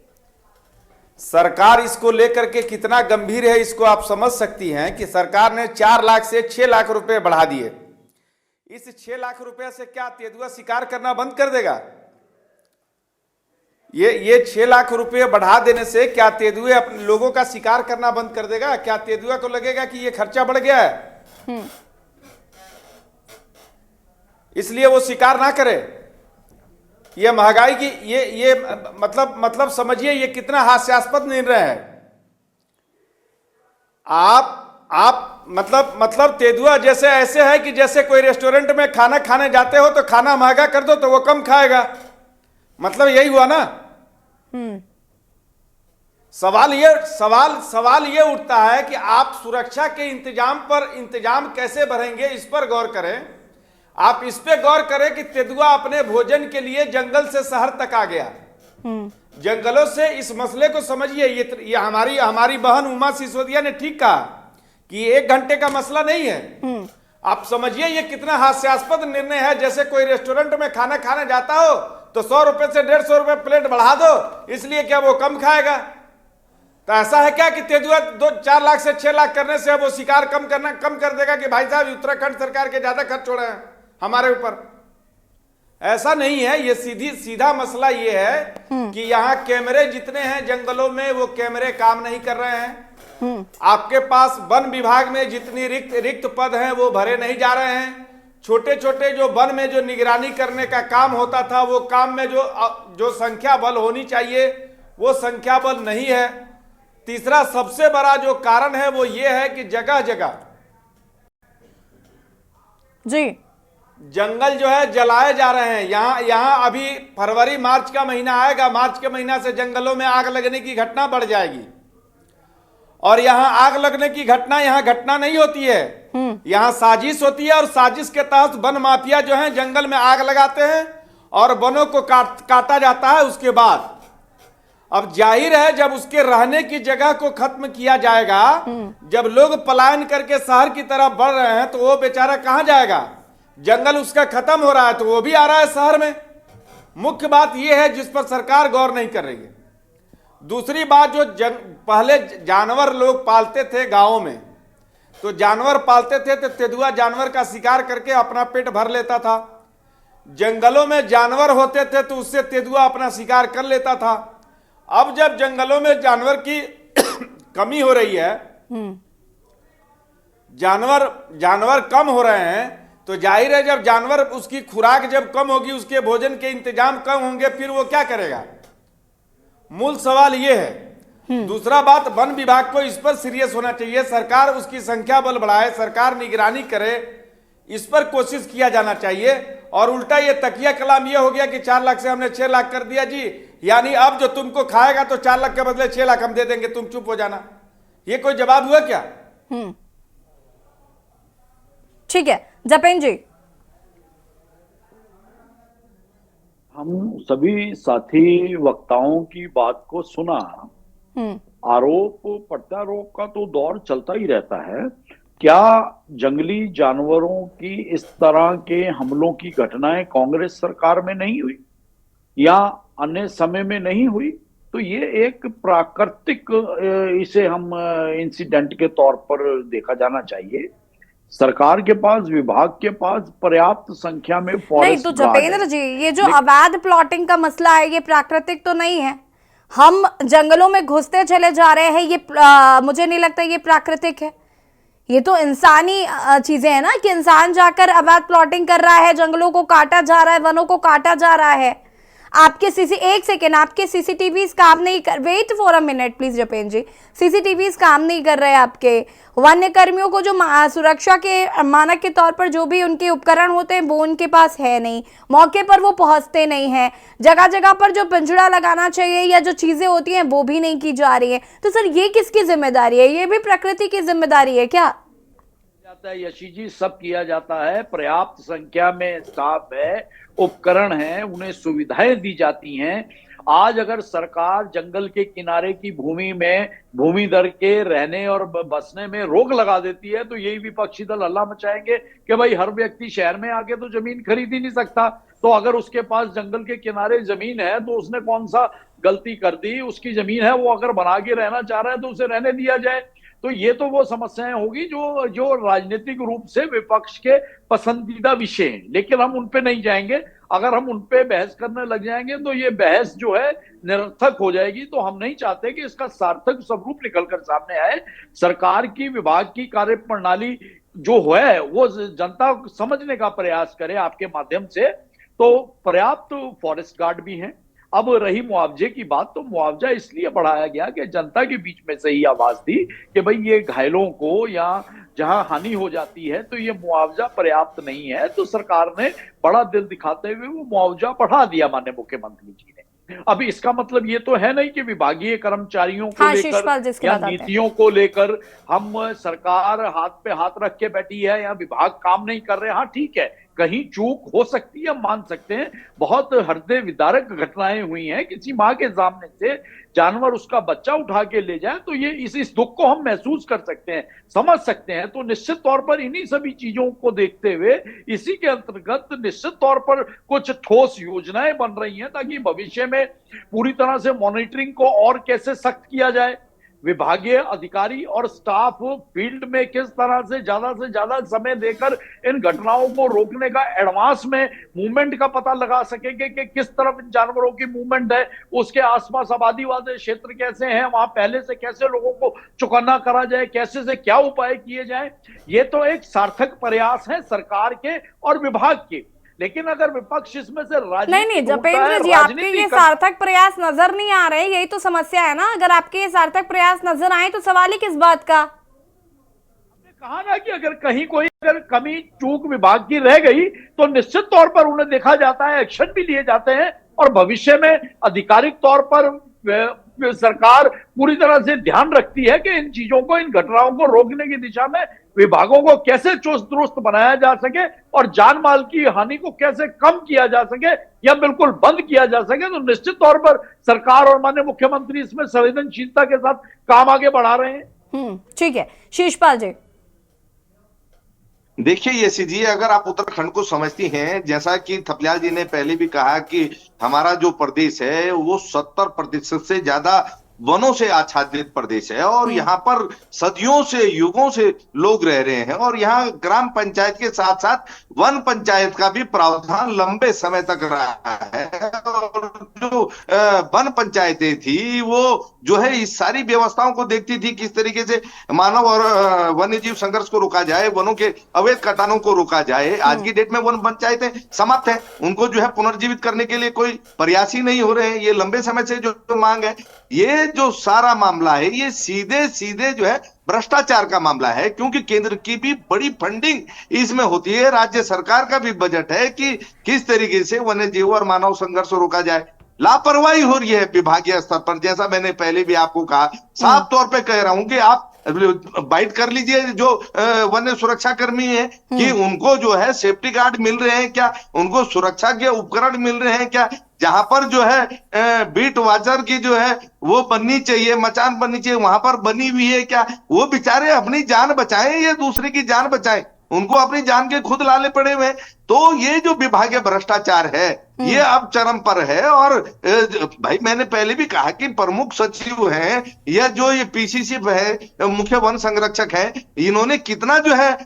सरकार इसको लेकर के कितना गंभीर है इसको आप समझ सकती हैं कि सरकार ने 4 लाख से 6 लाख रुपए बढ़ा दिए। इस 6 लाख रुपए से क्या तेंदुआ शिकार करना बंद कर देगा? ये 6 लाख रुपए बढ़ा देने से क्या तेंदुए अपने लोगों का शिकार करना बंद कर देगा? क्या तेंदुआ को लगेगा कि ये खर्चा बढ़ गया है इसलिए वो शिकार ना करे? ये महंगाई की ये मतलब समझिए ये कितना हास्यास्पद निर्णय है। आप मतलब तेंदुआ जैसे ऐसे है कि जैसे कोई रेस्टोरेंट में खाना खाने जाते हो तो खाना महंगा कर दो तो वो कम खाएगा, मतलब यही हुआ ना। सवाल ये उठता है कि आप सुरक्षा के इंतजाम कैसे बढ़ेंगे, इस पर गौर करें। आप इस पे गौर करें कि तेंदुआ अपने भोजन के लिए जंगल से शहर तक आ गया। जंगलों से इस मसले को समझिए। ये हमारी बहन उमा सिसोदिया ने ठीक कहा कि 1 घंटे का मसला नहीं है। आप समझिए ये कितना हास्यास्पद निर्णय है। जैसे कोई रेस्टोरेंट में खाना खाने जाता हो तो 100 रुपए से 150 रुपए प्लेट बढ़ा दो, इसलिए क्या वो कम खाएगा? तो ऐसा है क्या कि तेंदुआ 4 लाख से 6 लाख करने से वो शिकार कम कर देगा कि भाई साहब उत्तराखंड सरकार के ज्यादा खर्च हो रहे हैं हमारे ऊपर? ऐसा नहीं है। ये सीधा मसला ये है कि यहाँ कैमरे जितने हैं जंगलों में, वो कैमरे काम नहीं कर रहे हैं। आपके पास वन विभाग में जितनी रिक्त पद हैं वो भरे नहीं जा रहे हैं। छोटे छोटे जो वन में जो निगरानी करने का काम होता था, वो काम में जो संख्या बल होनी चाहिए वो संख्या बल नहीं है। तीसरा सबसे बड़ा जो कारण है वो ये है कि जगह जगह जी जंगल जो है जलाए जा रहे हैं। यहाँ अभी फरवरी मार्च का महीना आएगा, मार्च के महीना से जंगलों में आग लगने की घटना बढ़ जाएगी। और यहाँ आग लगने की घटना यहाँ घटना नहीं होती है, यहाँ साजिश होती है। और साजिश के तहत वन माफिया जो है जंगल में आग लगाते हैं और वनों को काटा जाता है। उसके बाद अब जाहिर है जब उसके रहने की जगह को खत्म किया जाएगा, जब लोग पलायन करके शहर की तरफ बढ़ रहे हैं तो वो बेचारा कहां जाएगा? जंगल उसका खत्म हो रहा है तो वो भी आ रहा है शहर में। मुख्य बात यह है जिस पर सरकार गौर नहीं कर रही है। दूसरी बात, जो पहले जानवर लोग पालते थे गांवों में, तो जानवर पालते थे तो तेंदुआ जानवर का शिकार करके अपना पेट भर लेता था। जंगलों में जानवर होते थे तो उससे तेंदुआ अपना शिकार कर लेता था। अब जब जंगलों में जानवर की कमी हो रही है, जानवर कम हो रहे हैं, तो जाहिर है जब जानवर उसकी खुराक जब कम होगी, उसके भोजन के इंतजाम कम होंगे, फिर वो क्या करेगा? मूल सवाल ये है। दूसरा बात, वन विभाग को इस पर सीरियस होना चाहिए। सरकार उसकी संख्या बल बढ़ाए, सरकार निगरानी करे, इस पर कोशिश किया जाना चाहिए। और उल्टा ये तकिया कलाम ये हो गया कि 4 लाख से हमने 6 लाख कर दिया जी, यानी अब जो तुमको खाएगा तो 4 लाख के बदले 6 लाख हम दे देंगे, तुम चुप हो जाना। ये कोई जवाब हुआ क्या? ठीक है जपेन जी। हम सभी साथी वक्ताओं की बात को सुना। आरोप प्रत्यारोप का तो दौर चलता ही रहता है। क्या जंगली जानवरों की इस तरह के हमलों की घटनाएं कांग्रेस सरकार में नहीं हुई या अन्य समय में नहीं हुई? तो ये एक प्राकृतिक, इसे हम इंसिडेंट के तौर पर देखा जाना चाहिए। सरकार के पास, विभाग के पास पर्याप्त संख्या में फॉरेस्ट नहीं तो जपेंद्र जी, ये जो अवैध प्लॉटिंग का मसला है ये प्राकृतिक तो नहीं है। हम जंगलों में घुसते चले जा रहे हैं, ये मुझे नहीं लगता ये प्राकृतिक है। ये तो इंसानी चीजें हैं ना, कि इंसान जाकर अवैध प्लॉटिंग कर रहा है, जंगलों को काटा जा रहा है, वनों को काटा जा रहा है। आपके एक सेकेंड, आपके सीसीटीवीज काम नहीं कर, wait for a minute please जपेन जी, सीसीटीवीज काम नहीं कर रहे आपके। वन्य कर्मियों को जो सुरक्षा के मानक के तौर पर जो भी उनके उपकरण होते हैं वो उनके पास है नहीं, मौके पर वो पहुंचते नहीं हैं, जगह जगह पर जो पिंजड़ा लगाना चाहिए या जो चीजें होती हैं वो भी नहीं की जा रही है। तो सर ये किसकी जिम्मेदारी है? ये भी प्रकृति की जिम्मेदारी है क्या? यशी जी, सब किया जाता है। पर्याप्त संख्या में स्टाफ है, उपकरण हैं, उन्हें सुविधाएं दी जाती हैं। आज अगर सरकार जंगल के किनारे की भूमि में भूमिधर के रहने और बसने में रोक लगा देती है तो यही विपक्षी दल हल्ला मचाएंगे कि भाई हर व्यक्ति शहर में आके तो जमीन खरीद ही नहीं सकता। तो अगर उसके पास जंगल के किनारे जमीन है तो उसने कौन सा गलती कर दी? उसकी जमीन है, वो अगर बना के रहना चाह रहा है तो उसे रहने दिया जाए। तो ये तो वो समस्याएं होगी जो राजनीतिक रूप से विपक्ष के पसंदीदा विषय हैं, लेकिन हम उन पे नहीं जाएंगे। अगर हम उन पे बहस करने लग जाएंगे तो ये बहस जो है निरर्थक हो जाएगी। तो हम नहीं चाहते कि इसका सार्थक स्वरूप निकलकर सामने आए। सरकार की, विभाग की कार्यप्रणाली जो है वो जनता समझने का प्रयास करे आपके माध्यम से। तो पर्याप्त फॉरेस्ट गार्ड भी हैं, अब रही मुआवजे की बात, तो मुआवजा इसलिए बढ़ाया गया कि जनता के बीच में से ही आवाज थी कि भाई ये घायलों को या जहां हानि हो जाती है तो ये मुआवजा पर्याप्त नहीं है, तो सरकार ने बड़ा दिल दिखाते हुए वो मुआवजा बढ़ा दिया माननीय मुख्यमंत्री जी ने। अब इसका मतलब ये तो है नहीं कि विभागीय कर्मचारियों को लेकर या नीतियों को लेकर हम सरकार हाथ पे हाथ रख के बैठी है या विभाग काम नहीं कर रहे। हाँ ठीक है, कहीं चूक हो सकती है, मान सकते हैं। बहुत हृदय विदारक घटनाएं हुई हैं, किसी माँ के सामने से जानवर उसका बच्चा उठा के ले जाए तो ये इस दुख को हम महसूस कर सकते हैं, समझ सकते हैं। तो निश्चित तौर पर इन्हीं सभी चीजों को देखते हुए इसी के अंतर्गत निश्चित तौर पर कुछ ठोस योजनाएं बन रही हैं ताकि भविष्य में पूरी तरह से मॉनिटरिंग को और कैसे सख्त किया जाए, विभागीय अधिकारी और स्टाफ फील्ड में किस तरह से ज्यादा समय देकर इन घटनाओं को रोकने का एडवांस में मूवमेंट का पता लगा सकेंगे कि किस तरफ इन जानवरों की मूवमेंट है, उसके आसपास आबादी वाले क्षेत्र कैसे हैं, वहां पहले से कैसे लोगों को चौकन्ना करा जाए, कैसे से क्या उपाय किए जाए। ये तो एक सार्थक प्रयास है सरकार के और विभाग के। लेकिन अगर विपक्ष इसमें से नहीं जपेंद्र जी, आपके ये सार्थक प्रयास नजर नहीं आ रहे, यही तो समस्या है ना। अगर आपके ये सार्थक प्रयास नजर आए तो सवाल ही किस बात का। हमने कहा ना कि अगर कहीं कोई अगर कमी चूक विभाग की रह गई तो निश्चित तौर पर उन्हें देखा जाता है, एक्शन भी लिए जाते हैं और भविष्य में आधिकारिक तौर पर सरकार पूरी तरह से ध्यान रखती है कि इन चीजों को, इन घटनाओं को रोकने की दिशा में विभागों को कैसे चुस्त दुरुस्त बनाया जा सके और जान माल की हानि को कैसे कम किया जा सके या बिल्कुल बंद किया जा सके। तो निश्चित तौर पर सरकार और माननीय मुख्यमंत्री इसमें संवेदनशीलता के साथ काम आगे बढ़ा रहे हैं। ठीक है, शीशपाल जी। देखिए यशी जी, अगर आप उत्तराखंड को समझती हैं, जैसा कि थपलियाल जी ने पहले भी कहा कि हमारा जो प्रदेश है वो 70% से ज्यादा वनों से आच्छादित प्रदेश है और यहाँ पर सदियों से, युगों से लोग रह रहे हैं और यहाँ ग्राम पंचायत के साथ साथ वन पंचायत का भी प्रावधान लंबे समय तक रहा है। और जो वन पंचायतें थी वो जो है इस सारी व्यवस्थाओं को देखती थी, किस तरीके से मानव और वन्य जीव संघर्ष को रोका जाए, वनों के अवैध कटानों को रोका जाए। आज की डेट में वन पंचायतें समाप्त है, उनको जो है पुनर्जीवित करने के लिए कोई प्रयास ही नहीं हो रहे हैं। ये लंबे समय से जो मांग है, ये जो सारा मामला है ये सीधे सीधे जो है भ्रष्टाचार का मामला है, क्योंकि केंद्र की भी बड़ी फंडिंग इसमें होती है, राज्य सरकार का भी बजट है कि किस तरीके से वन्य जीव और मानव संघर्ष को रोका जाए। लापरवाही हो रही है विभागीय स्तर पर, जैसा मैंने पहले भी आपको कहा, साफ तौर पे कह रहा हूं कि आप बाइट कर लीजिए जो वन्य सुरक्षा कर्मी है कि उनको जो है सेफ्टी गार्ड मिल रहे हैं क्या, उनको सुरक्षा के उपकरण मिल रहे हैं क्या, जहां पर जो है बीट वॉचर की जो है वो बननी चाहिए, मचान बननी चाहिए, वहां पर बनी हुई है क्या। वो बेचारे अपनी जान बचाएं या दूसरे की जान बचाएं, उनको अपनी जान के खुद लाले पड़े हुए। तो ये जो विभागीय भ्रष्टाचार है ये अब चरम पर है। और भाई मैंने पहले भी कहा कि प्रमुख सचिव हैं या जो ये पीसीसी है, मुख्य वन संरक्षक हैं, इन्होंने कितना जो है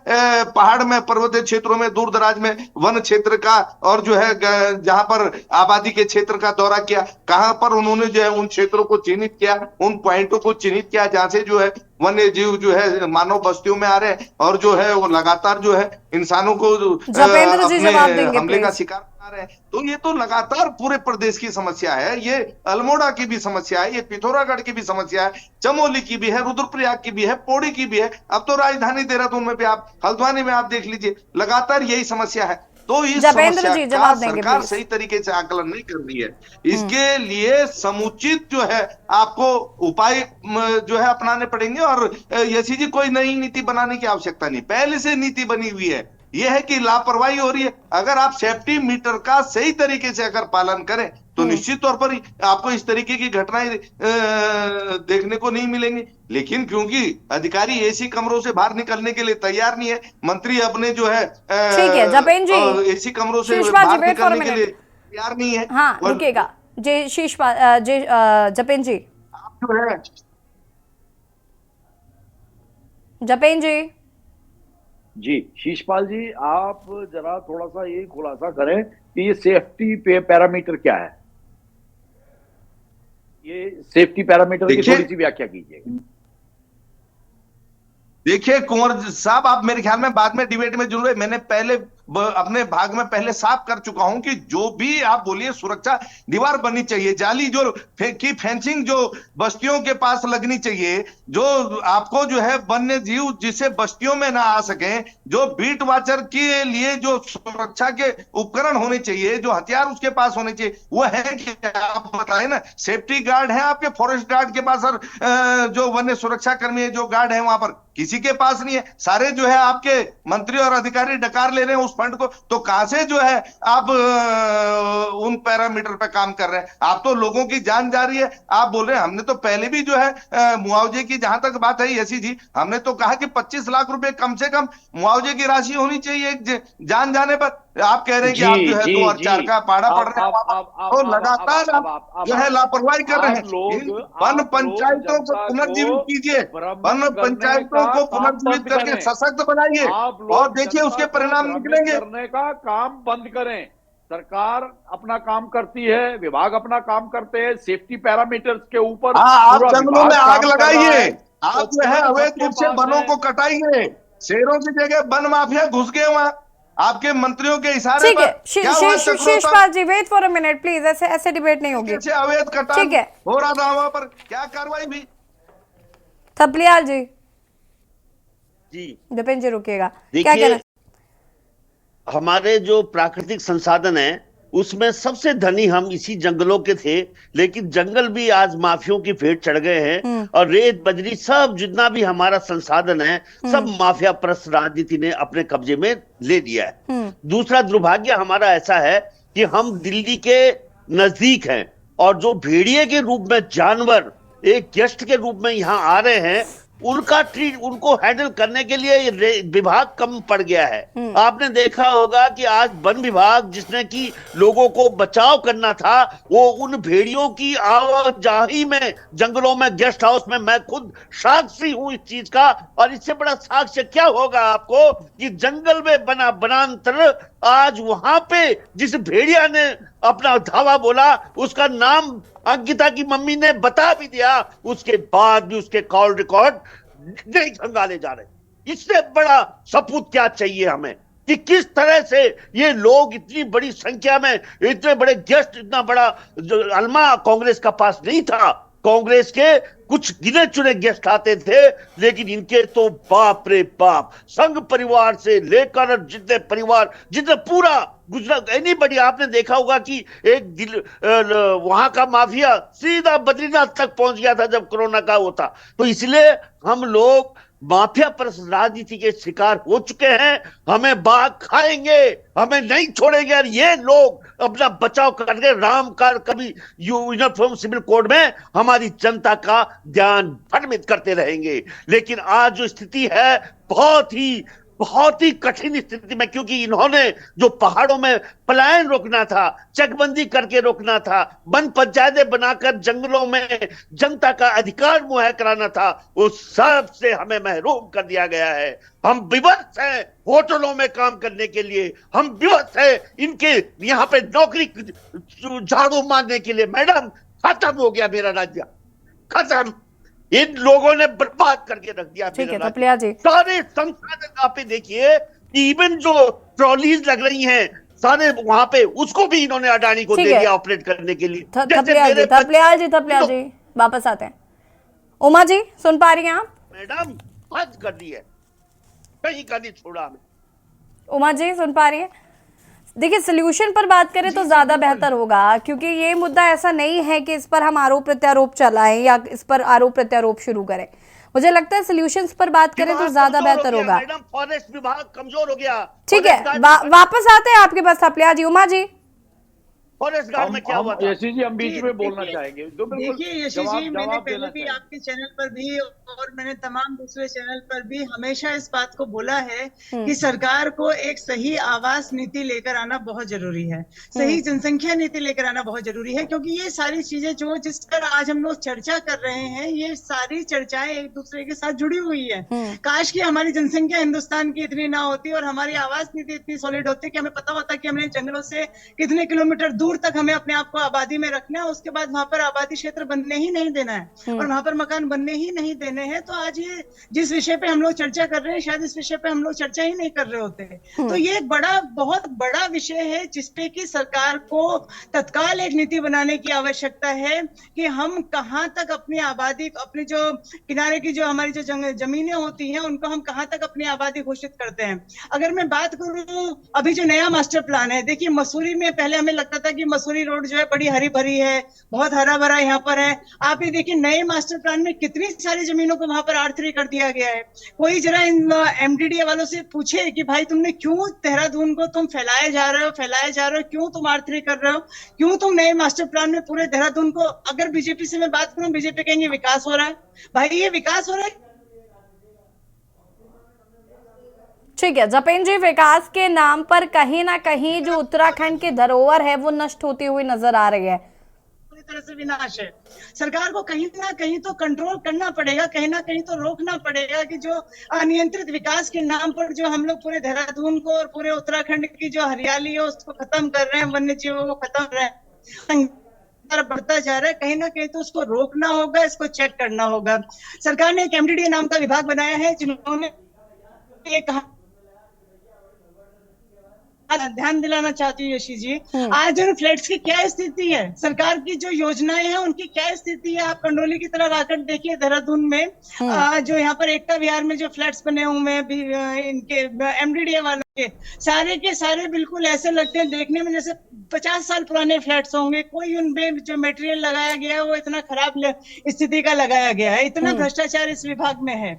पहाड़ में, पर्वतीय क्षेत्रों में, दूर दराज में वन क्षेत्र का और जो है जहां पर आबादी के क्षेत्र का दौरा किया, कहां पर उन्होंने जो है उन क्षेत्रों को चिन्हित किया, उन पॉइंटों को चिन्हित किया जहां से जो है वन्य जीव जो है मानव बस्तियों में आ रहे हैं और जो है वो लगातार जो है इंसानों को अपने हमले का शिकार बना रहे हैं। तो ये तो लगातार पूरे प्रदेश की समस्या है, ये अल्मोड़ा की भी समस्या है, ये पिथौरागढ़ की भी समस्या है, चमोली की भी है, रुद्रप्रयाग की भी है, पौड़ी की भी है, अब तो राजधानी देहरादून में भी आप, हल्द्वानी में आप देख लीजिए, लगातार यही समस्या है। तो इस समस्या का सरकार सही तरीके से आकलन नहीं कर रही है। इसके लिए समुचित जो है आपको उपाय जो है अपनाने पड़ेंगे और यशी जी कोई नई नीति बनाने की आवश्यकता नहीं, पहले से नीति बनी हुई है। यह है कि लापरवाही हो रही है। अगर आप सेफ्टी मीटर का सही तरीके से अगर पालन करें तो निश्चित तौर पर आपको इस तरीके की घटनाएं देखने को नहीं मिलेंगी। लेकिन क्योंकि अधिकारी एसी कमरों से बाहर निकलने के लिए तैयार नहीं है, मंत्री अपने जो है ठीक है जपेन जी, एसी कमरों से बाहर निकलने के लिए तैयार नहीं है। हाँ रुकेगा जी शीशपाल जी, जपेन जी, आप जो है जपेन जी जी, शीशपाल जी आप जरा थोड़ा सा ये खुलासा करें कि ये सेफ्टी पैरामीटर क्या है, ये सेफ्टी पैरामीटर की थोड़ी सी व्याख्या कीजिएगा। देखिए कुंवर साहब, आप मेरे ख्याल में बाद में डिबेट में जुड़ रहे, मैंने पहले अपने भाग में पहले साफ कर चुका हूं कि जो भी आप बोलिए सुरक्षा दीवार बननी चाहिए, जाली जो की फेंसिंग जो बस्तियों के पास लगनी चाहिए, जो आपको जो है वन्य जीव जिसे बस्तियों में ना आ सके, जो बीट वॉचर के लिए जो सुरक्षा के उपकरण होने चाहिए, जो हथियार उसके पास होने चाहिए, वो है कि आप बताएं ना। सेफ्टी गार्ड है आपके फॉरेस्ट गार्ड के पास और जो वन्य सुरक्षा कर्मी जो गार्ड है वहां पर किसी के पास नहीं है। सारे जो है आपके मंत्री और अधिकारी डकार ले रहे हैं उस फंड को, तो कहां से जो है आप उन पैरामीटर पे काम कर रहे हैं? आप तो लोगों की जान जा रही है, आप बोल रहे हैं। हमने तो पहले भी जो है मुआवजे की जहां तक बात है ऐसी जी, हमने तो कहा कि 25 लाख रुपए कम से कम मुआवजे की राशि होनी चाहिए जान जाने पर। आप कह रहे हैं कि आप जो है 2 और 4 का पाड़ा पड़ रहे हैं, तो लगातार आप जो है लापरवाही कर रहे हैं। वन पंचायतों को पुनर्जीवित कीजिए, वन पंचायतों को पुनर्जीवित करके सशक्त बनाइए और देखिए उसके परिणाम निकलेंगे। करने का काम बंद करें। सरकार अपना काम करती है, विभाग अपना काम करते हैं, सेफ्टी पैरामीटर्स के ऊपर आप जंगलों में आग लगाइए, आप जो है अवैध रूप से वनों को कटाइए, शेरों की जगह वन माफिया घुस गए वहां आपके मंत्रियों के इशारे पर। Sheeshpal ji wait for a minute please, ऐसे डिबेट नहीं होगी। अवैध कटान हो रहा था वहां पर, क्या कार्रवाई भी? थपलियाल जी जी विपिन जी रुकिएगा, क्या कहना? हमारे जो प्राकृतिक संसाधन है उसमें सबसे धनी हम इसी जंगलों के थे, लेकिन जंगल भी आज माफियों की भेंट चढ़ गए हैं और रेत बजरी सब जितना भी हमारा संसाधन है सब माफिया परस्त राजनीति ने अपने कब्जे में ले लिया है। दूसरा दुर्भाग्य हमारा ऐसा है कि हम दिल्ली के नजदीक हैं और जो भेड़िए के रूप में जानवर एक गेस्ट के रूप में यहाँ आ रहे हैं, उनको हैंडल करने के लिए विभाग कम पड़ गया है। आपने देखा होगा कि आज वन विभाग जिसने कि लोगों को बचाव करना था, वो उन भेड़ियों की आवाजाही में जंगलों में गेस्ट हाउस में, मैं खुद साक्षी हूं इस चीज का। और इससे बड़ा साक्ष्य क्या होगा आपको कि जंगल में बना वनांतर आज वहां पे जिस भेड़िया ने अपना धावा बोला उसका नाम अंकिता की मम्मी ने बता भी दिया, उसके बाद भी उसके कॉल रिकॉर्ड नहीं खंगाले जा रहे। इससे बड़ा सबूत क्या चाहिए हमें कि किस तरह से ये लोग इतनी बड़ी संख्या में, इतने बड़े गेस्ट, इतना बड़ा अलमा कांग्रेस का पास नहीं था। कांग्रेस के कुछ गिने चुने गेस्ट आते थे, लेकिन इनके तो बाप रे बाप, संघ परिवार से लेकर जितने परिवार, जितने पूरा गुजरात, एनीबडी। आपने देखा होगा कि एक वहां का माफिया सीधा बद्रीनाथ तक पहुंच गया था जब कोरोना का वो था। तो इसलिए हम लोग माफिया पर राजनीति के शिकार हो चुके हैं। हमें बाघ खाएंगे, हमें नहीं छोड़ेंगे। और ये लोग अपना बचाव करके राम का कभी यूनिफॉर्म सिविल कोड में हमारी जनता का ध्यान भ्रमित करते रहेंगे। लेकिन आज जो स्थिति है बहुत ही कठिन स्थिति में, क्योंकि इन्होंने जो पहाड़ों में पलायन रोकना था, चकबंदी करके रोकना था, वन पंचायतें बनाकर जंगलों में जनता का अधिकार मुहैया कराना था, उस सब से हमें महरूम कर दिया गया है। हम विवश हैं होटलों में काम करने के लिए, हम विवश हैं इनके यहाँ पे नौकरी झाड़ू मारने के लिए। मैडम, खत्म हो गया मेरा राज्य, खत्म। इन लोगों ने बर्बाद करके रख दिया। ठीक है थपलियाल जी, सारे संसाधन आप देखिए, इवन जो ट्रॉलीज लग रही हैं सारे वहां पे, उसको भी इन्होंने अडानी को दे दिया ऑपरेट करने के लिए। थपलियाल जी वापस आते हैं। उमा जी सुन पा रही हैं आप? मैडम हद कर दी है, कहीं का नहीं छोड़ा हमें। उमा जी सुन पा रही हैं? देखिए सल्यूशन पर बात करें तो ज्यादा बेहतर होगा, क्योंकि ये मुद्दा ऐसा नहीं है कि इस पर हम आरोप प्रत्यारोप चलाएं या इस पर आरोप प्रत्यारोप शुरू करें। मुझे लगता है सॉल्यूशंस पर बात करें तो ज्यादा बेहतर होगा। मैडम फॉरेस्ट विभाग कमजोर हो गया। ठीक है, वापस आते हैं आपके पास थपलियाल जी। उमा जी, फॉरेस्ट गार्ड में क्या हुआ था? यशी जी हम बीच में बोलना चाहेंगे। देखिए यशी जी, मैंने पहले भी आपके चैनल पर भी और मैंने तमाम दूसरे चैनल पर भी हमेशा इस बात को बोला है कि सरकार को एक सही आवास नीति लेकर आना बहुत जरूरी है, सही जनसंख्या नीति लेकर आना बहुत जरूरी है, क्योंकि ये सारी चीजें जो जिस पर आज हम लोग चर्चा कर रहे हैं, ये सारी चर्चाएं एक दूसरे के साथ जुड़ी हुई है। काश कि हमारी जनसंख्या हिंदुस्तान की इतनी ना होती और हमारी आवास नीति इतनी सॉलिड होती कि हमें पता होता कि हमने जंगलों से कितने किलोमीटर दूर तक हमें अपने आप को आबादी में रखना है, उसके बाद वहां पर आबादी क्षेत्र बनने ही नहीं देना है और वहां पर मकान बनने ही नहीं देने हैं। तो आज ये जिस विषय पे हम लोग चर्चा कर रहे हैं, शायद इस विषय पे हम लोग चर्चा ही नहीं कर रहे होते। तो ये एक बहुत बड़ा विषय है जिसपे कि सरकार को तत्काल एक नीति बनाने की आवश्यकता है कि हम कहाँ तक अपनी आबादी, अपनी जो किनारे की जो हमारी जो जमीनें होती हैं, उनको हम कहाँ तक अपनी आबादी घोषित करते हैं। अगर मैं बात करूं अभी जो नया मास्टर प्लान है, देखिए मसूरी में पहले हमें लगता था कि मसूरी रोड जो है बड़ी हरी भरी है, बहुत हरा भरा यहाँ पर है। आप ये देखिए नए मास्टर प्लान में कितनी सारी जमीनों को वहां पर R3 कर दिया गया है। कोई जरा इन MDDA वालों से पूछे कि भाई तुमने क्यों देहरादून को तुम फैलाए जा रहे हो, क्यों तुम R3 कर रहे हो, क्यों तुम नए मास्टर प्लान में पूरे देहरादून को, अगर बीजेपी से मैं बात करूं, बीजेपी कहेंगे विकास हो रहा है। भाई ये विकास हो रहा है? ठीक है जपेन जी, विकास के नाम पर कहीं ना कहीं जो उत्तराखंड की धरोहर है वो नष्ट होती हुई नजर आ रही है। पूरी तरह से विनाश है। सरकार को कहीं ना कहीं तो कंट्रोल करना पड़ेगा, कहीं ना कहीं तो रोकना पड़ेगा कि जो अनियंत्रित विकास के नाम पर जो हम लोग पूरे देहरादून को और पूरे उत्तराखंड की जो हरियाली है उसको खत्म कर रहे हैं, वन्य जीवों को खत्म कर रहे हैं, बढ़ता जा रहा है। कहीं ना कहीं तो उसको रोकना होगा, इसको चेक करना होगा। सरकार ने एक MDDA नाम का विभाग बनाया है जिन्होंने ये कहा, ध्यान दिलाना चाहती हूँ यशी जी, आज उन फ्लैट्स की क्या स्थिति है, सरकार की जो योजनाएं हैं उनकी क्या स्थिति है। आप कंडोली की तरफ आकर देखिए, देहरादून में जो यहाँ पर एकता विहार में जो फ्लैट्स बने हुए हैं इनके MDDA वालों के सारे बिल्कुल ऐसे लगते हैं देखने में जैसे 50 साल पुराने फ्लैट्स होंगे। कोई उनमें जो मटेरियल लगाया गया है वो इतना खराब स्थिति का लगाया गया है, इतना भ्रष्टाचार इस विभाग में है।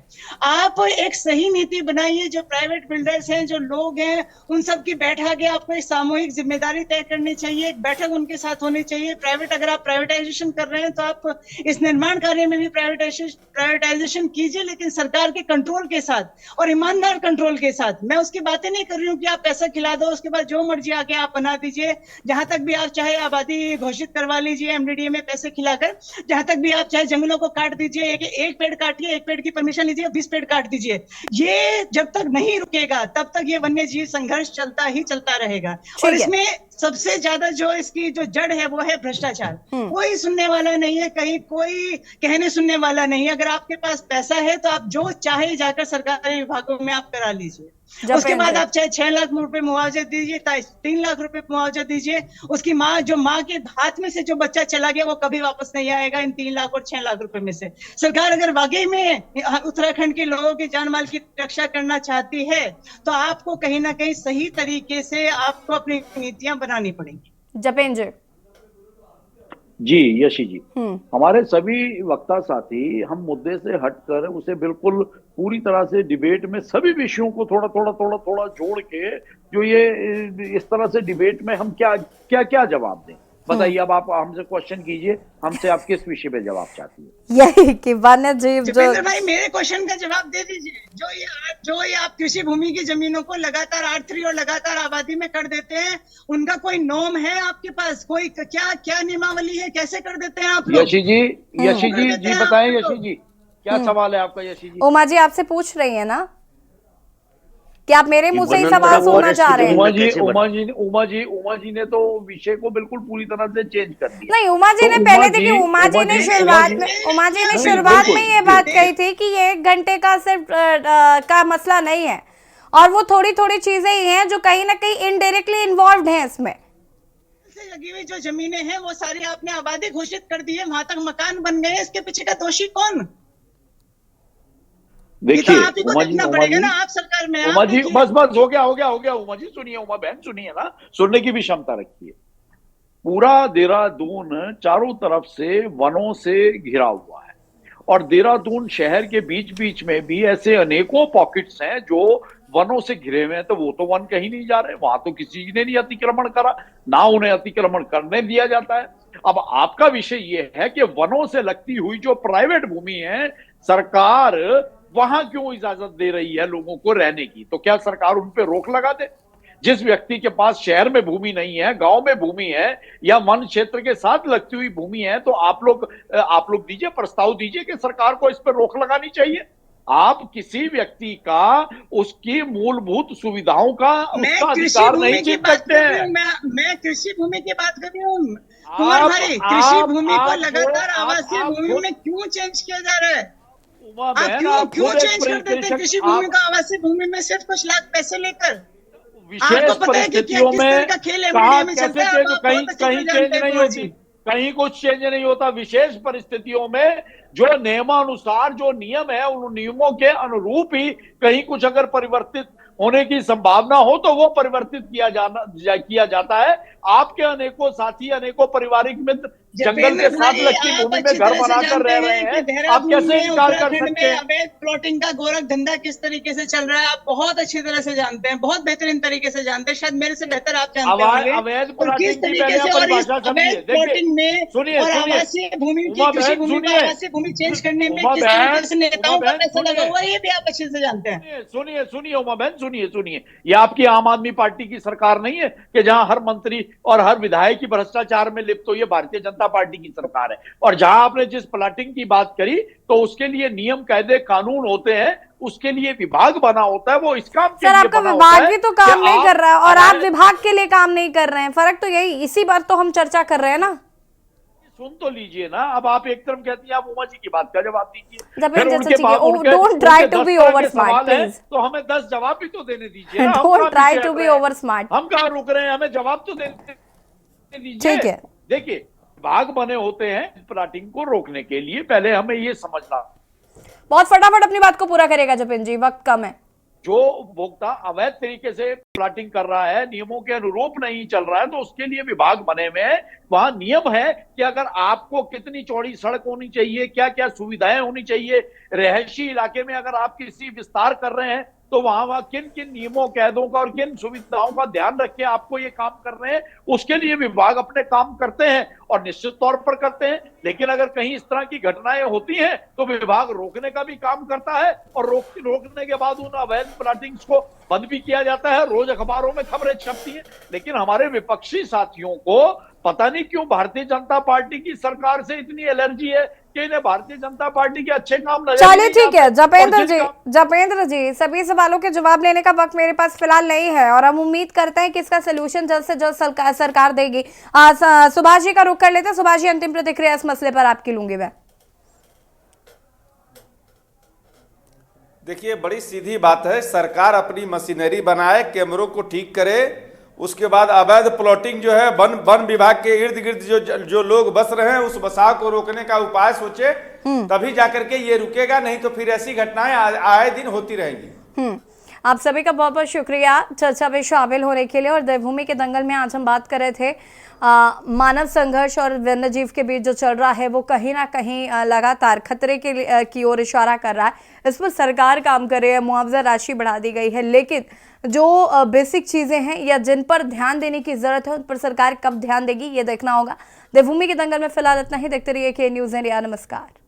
आप एक सही नीति बनाइए, जो प्राइवेट बिल्डर्स हैं, जो लोग हैं, उन सब की बैठा के आपको एक सामूहिक जिम्मेदारी तय करनी चाहिए, एक बैठक उनके साथ होनी चाहिए। अगर आप प्राइवेटाइजेशन कर रहे हैं तो आप इस निर्माण कार्य में भी प्राइवेटाइजेशन कीजिए, लेकिन सरकार के कंट्रोल के साथ और ईमानदार कंट्रोल के साथ। मैं उसकी बातें नहीं कर रही हूँ कि आप पैसा खिला दो उसके बाद जो मर्जी आके आप बना दीजिए, जहां तक भी आप चाहे आबादी घोषित करवा लीजिए MDDA में पैसे खिलाकर, जहां तक भी आप चाहे जंगलों को काट दीजिए, एक पेड़ काटिए, एक पेड़ की परमिशन लीजिए, 20 पेड़ काट दीजिए। ये जब तक नहीं रुकेगा तब तक ये वन्य जीव संघर्ष चलता रहेगा। और इसमें सबसे ज्यादा जो इसकी जो जड़ है वो है भ्रष्टाचार। कोई सुनने वाला नहीं है, कहीं कोई कहने सुनने वाला नहीं है। अगर आपके पास पैसा है तो आप जो चाहे जाकर सरकारी विभागों में आप करा लीजिए। उसके बाद आप चाहे 6 लाख रुपए मुआवजा दीजिए, 3 लाख रुपए मुआवजा दीजिए। उसकी माँ के हाथ में से जो बच्चा चला गया वो कभी वापस नहीं आएगा इन 3 लाख और 6 लाख रुपए में से। सरकार अगर वाकई में उत्तराखंड के लोगों की जान माल की रक्षा करना चाहती है तो आपको कहीं ना कहीं सही तरीके से आपको अपनी नीतियां बनानी पड़ेंगी। जपेन जी यशी जी, हमारे सभी वक्ता साथी हम मुद्दे से हटकर उसे बिल्कुल पूरी तरह से डिबेट में सभी विषयों को थोड़ा जोड़ के जो ये इस तरह से डिबेट में हम क्या जवाब दें, बताइए। अब आप हमसे क्वेश्चन कीजिए, हमसे आप किस विषय पे जवाब चाहती है? यही कि वन्य जीव जो भाई मेरे क्वेश्चन का जवाब दे दीजिए। जो ये आप कृषि भूमि की जमीनों को लगातार R3 और लगातार आबादी में कर देते हैं, उनका कोई नॉर्म है आपके पास? कोई क्या नियमावली है, कैसे कर देते हैं आप लोग? यशी जी बताएं। यशी जी क्या सवाल है आपका? यशी जी, उमा जी आपसे पूछ रही है ना कि आप मेरे मुंह से ही सवाल सुनना चाह रहे हैं? उमा जी ने तो विषय को बिल्कुल पूरी तरह से चेंज कर दिया। नहीं, उमा जी ने पहले देखिए, उमा जी ने शुरुआत में ये बात कही थी कि ये 1 घंटे का सिर्फ का मसला नहीं है और वो थोड़ी चीजें ही हैं जो कहीं ना कहीं इनडायरेक्टली इन्वॉल्व हैं इसमें। लगी हुई जो जमीनें हैं वो सारी आपने आबादी घोषित कर दी है, वहां तक मकान बन गए, इसके पीछे का दोषी कौन? देखिए उमा जी ना, आप सरकार में उमा जी बस हो गया उमा जी सुनिए, उमा बहन सुनिए ना, सुनने की भी क्षमता रखिए। पूरा देहरादून चारों तरफ से वनों से घिरा हुआ है और देहरादून शहर के बीच में भी ऐसे अनेकों पॉकेट्स हैं जो वनों से घिरे हुए हैं। तो वो तो वन कहीं नहीं जा रहे, वहां तो किसी ने नहीं अतिक्रमण करा, ना उन्हें अतिक्रमण करने दिया जाता है। अब आपका विषय ये है कि वनों से लगती हुई जो प्राइवेट भूमि है, सरकार वहां क्यों इजाजत दे रही है लोगों को रहने की? तो क्या सरकार उन पे रोक लगा दे? जिस व्यक्ति के पास शहर में भूमि नहीं है, गांव में भूमि है या वन क्षेत्र के साथ लगती हुई भूमि है, तो आप लोग दीजिए, प्रस्ताव दीजिए कि सरकार को इस पर रोक लगानी चाहिए। आप किसी व्यक्ति का उसकी मूलभूत सुविधाओं का मैं उसका कृषि अधिकार भूमि नहीं की छीन बात सकते कर रही हैं। हूँ, मैं कृषि भूमि की बात कर रही हूँ कुमार भाई। कृषि भूमि को लगातार आवासीय भूमि में क्यों चेंज किया जा रहा है? उमा आप बहन, क्यों आप क्यों खुद एक चेंज कर देते हैं परिप्रेक्षक, कृषि भूमि आप को आवासीय भूमि में सिर्फ कुछ लाख पैसे लेकर? विशेष आपको पता है कि क्या परिस्थितियों किस तरह में का खेल कहा एमएलडीए में कैसे चलता है? चेंज, आप कहीं बहुत अच्छे कहीं से चेंज जानते हैं नहीं कुमार होती, जी। कहीं कुछ चेंज नहीं होता। विशेष परिस्थितियों में जो नियमानुसार जो नियम है उन नियमों के अनुरूप ही कहीं कुछ अगर परिवर्तित होने की संभावना हो तो वो परिवर्तित किया जाता है। आपके अनेकों साथी, अनेकों पारिवारिक मित्र जंगल के जपेंद्र साथ भाई, लगती आप भूमि में अच्छी घर तरह से बनाकर जानते रह रहे हैं कि हैं, आप देहरादून कैसे में, इनकार कर उत्तराखंड सकते में हैं? अवैध प्लॉटिंग का गोरख धंधा किस तरीके से चल रहा है आप बहुत अच्छी तरह से जानते हैं, बहुत बेहतरीन तरीके से जानते हैं, शायद मेरे से बेहतर आप जानते होंगे। अवैध और किस प्लॉटिंग की तरीके पहले से आप और इस परिभाषा समझिए। अवैध देखिए, प्लॉटिंग में सुनिए और सुनिए, आवासीय भूमि की उमा कृषि बहन भूमि को सुनिए, आवासीय भूमि चेंज करने में उमा किस तरीके से बहन, नेताओं का पैसा लगा सुनिए, हुआ है, ये भी आप अच्छे से जानते हैं। सुनिए सुनिए उमा बहन, सुनिए, ये आपकी आम आदमी पार्टी की सरकार नहीं है कि जहां हर मंत्री और हर विधायक की भ्रष्टाचार में लिप्त हो। ये भारतीय जनता पार्टी की सरकार है। और जहां आपने जिस प्लॉटिंग की बात करी तो उसके लिए नियम, कायदे, कानून होते हैं, उसके लिए विभाग बना होता है। वो इस काम के सर, लिए आपका बना विभाग होता है भी तो काम कि नहीं कर रहा है और आप हमारे- विभाग के लिए काम नहीं कर रहे हैं। फर्क तो यही, इसी बार तो हम चर्चा कर रहे हैं ना। सुन तो लीजिए ना। अब आप एक तरफ कहती हैं, आप उमा जी की बात का जवाब दीजिए। जपेंद्र फिर जी, उनके ठीक है, बाद उनके don't try उनके to 10 be तरह over के smart, सवाल हैं, please. तो हमें 10 जवाब भी तो देने दीजिए ना। हम Don't कहाँ try पीछे to हट be रहे हैं? over smart. हम कहाँ रुक रहे हैं? हमें जवाब तो देने दीजिए। ठीक है। देखिए, विभाग बने होते हैं प्लॉटिंग को रोकने के लिए, पहले हमें ये समझना। बहुत फटाफट अपनी बात को पूरा करेगा जपेंद्र जी, वक्त कम है। जो उपभोक्ता अवैध तरीके से प्लॉटिंग कर रहा है, नियमों के अनुरूप नहीं चल रहा है, तो उसके लिए विभाग बने हुए हैं। वहां नियम है कि अगर आपको कितनी चौड़ी सड़क होनी चाहिए, क्या क्या सुविधाएं होनी चाहिए, रिहायशी इलाके में अगर आप किसी विस्तार कर रहे हैं तो वहां किन किन नियमों, कैदों का और किन सुविधाओं का ध्यान रख के आपको ये काम कर रहे हैं, उसके लिए विभाग अपने काम करते हैं और निश्चित तौर पर करते हैं। लेकिन अगर कहीं इस तरह की घटनाएं होती हैं तो विभाग रोकने का भी काम करता है और रोकने के बाद उन अवैध प्लॉटिंग्स को बंद भी किया जाता है। रोज अखबारों में खबरें छपती हैं। लेकिन हमारे विपक्षी साथियों को पता नहीं क्यों भारतीय जनता पार्टी की सरकार से इतनी एलर्जी है कि इन्हें भारतीय जनता पार्टी के अच्छे काम नजर चलिए नहीं ठीक है आते। जपेंद्र जी, सभी सवालों के जवाब लेने का वक्त मेरे पास फिलहाल नहीं है और हम उम्मीद करते हैं कि इसका सोल्यूशन जल्द से जल्द सरकार देगी। सुभाष जी का रुख कर लेते हैं। सुभाष जी, अंतिम प्रतिक्रिया इस मसले पर आपकी लूंगी मैं। देखिए, बड़ी सीधी बात है, सरकार अपनी मशीनरी बनाए, कैमरों को ठीक करे, उसके बाद अवैध प्लॉटिंग जो है वन विभाग के इर्द गिर्द जो लोग बस रहे हैं उस बसाव को रोकने का उपाय सोचे, तभी जाकर के ये रुकेगा। नहीं तो फिर ऐसी घटनाएं आए दिन होती रहेंगी। आप सभी का बहुत बहुत शुक्रिया चर्चा में शामिल होने के लिए। और देवभूमि के दंगल में आज हम बात कर रहे थे मानव संघर्ष और वन्यजीव के बीच जो चल रहा है वो कहीं ना कहीं लगातार खतरे की ओर इशारा कर रहा है। इस पर सरकार काम कर रही है, मुआवजा राशि बढ़ा दी गई है, लेकिन जो बेसिक चीजें हैं या जिन पर ध्यान देने की जरूरत है उन पर सरकार कब ध्यान देगी ये देखना होगा। देवभूमि के दंगल में फिलहाल इतना ही। देखते रहिए के न्यूज़ इंडिया। नमस्कार।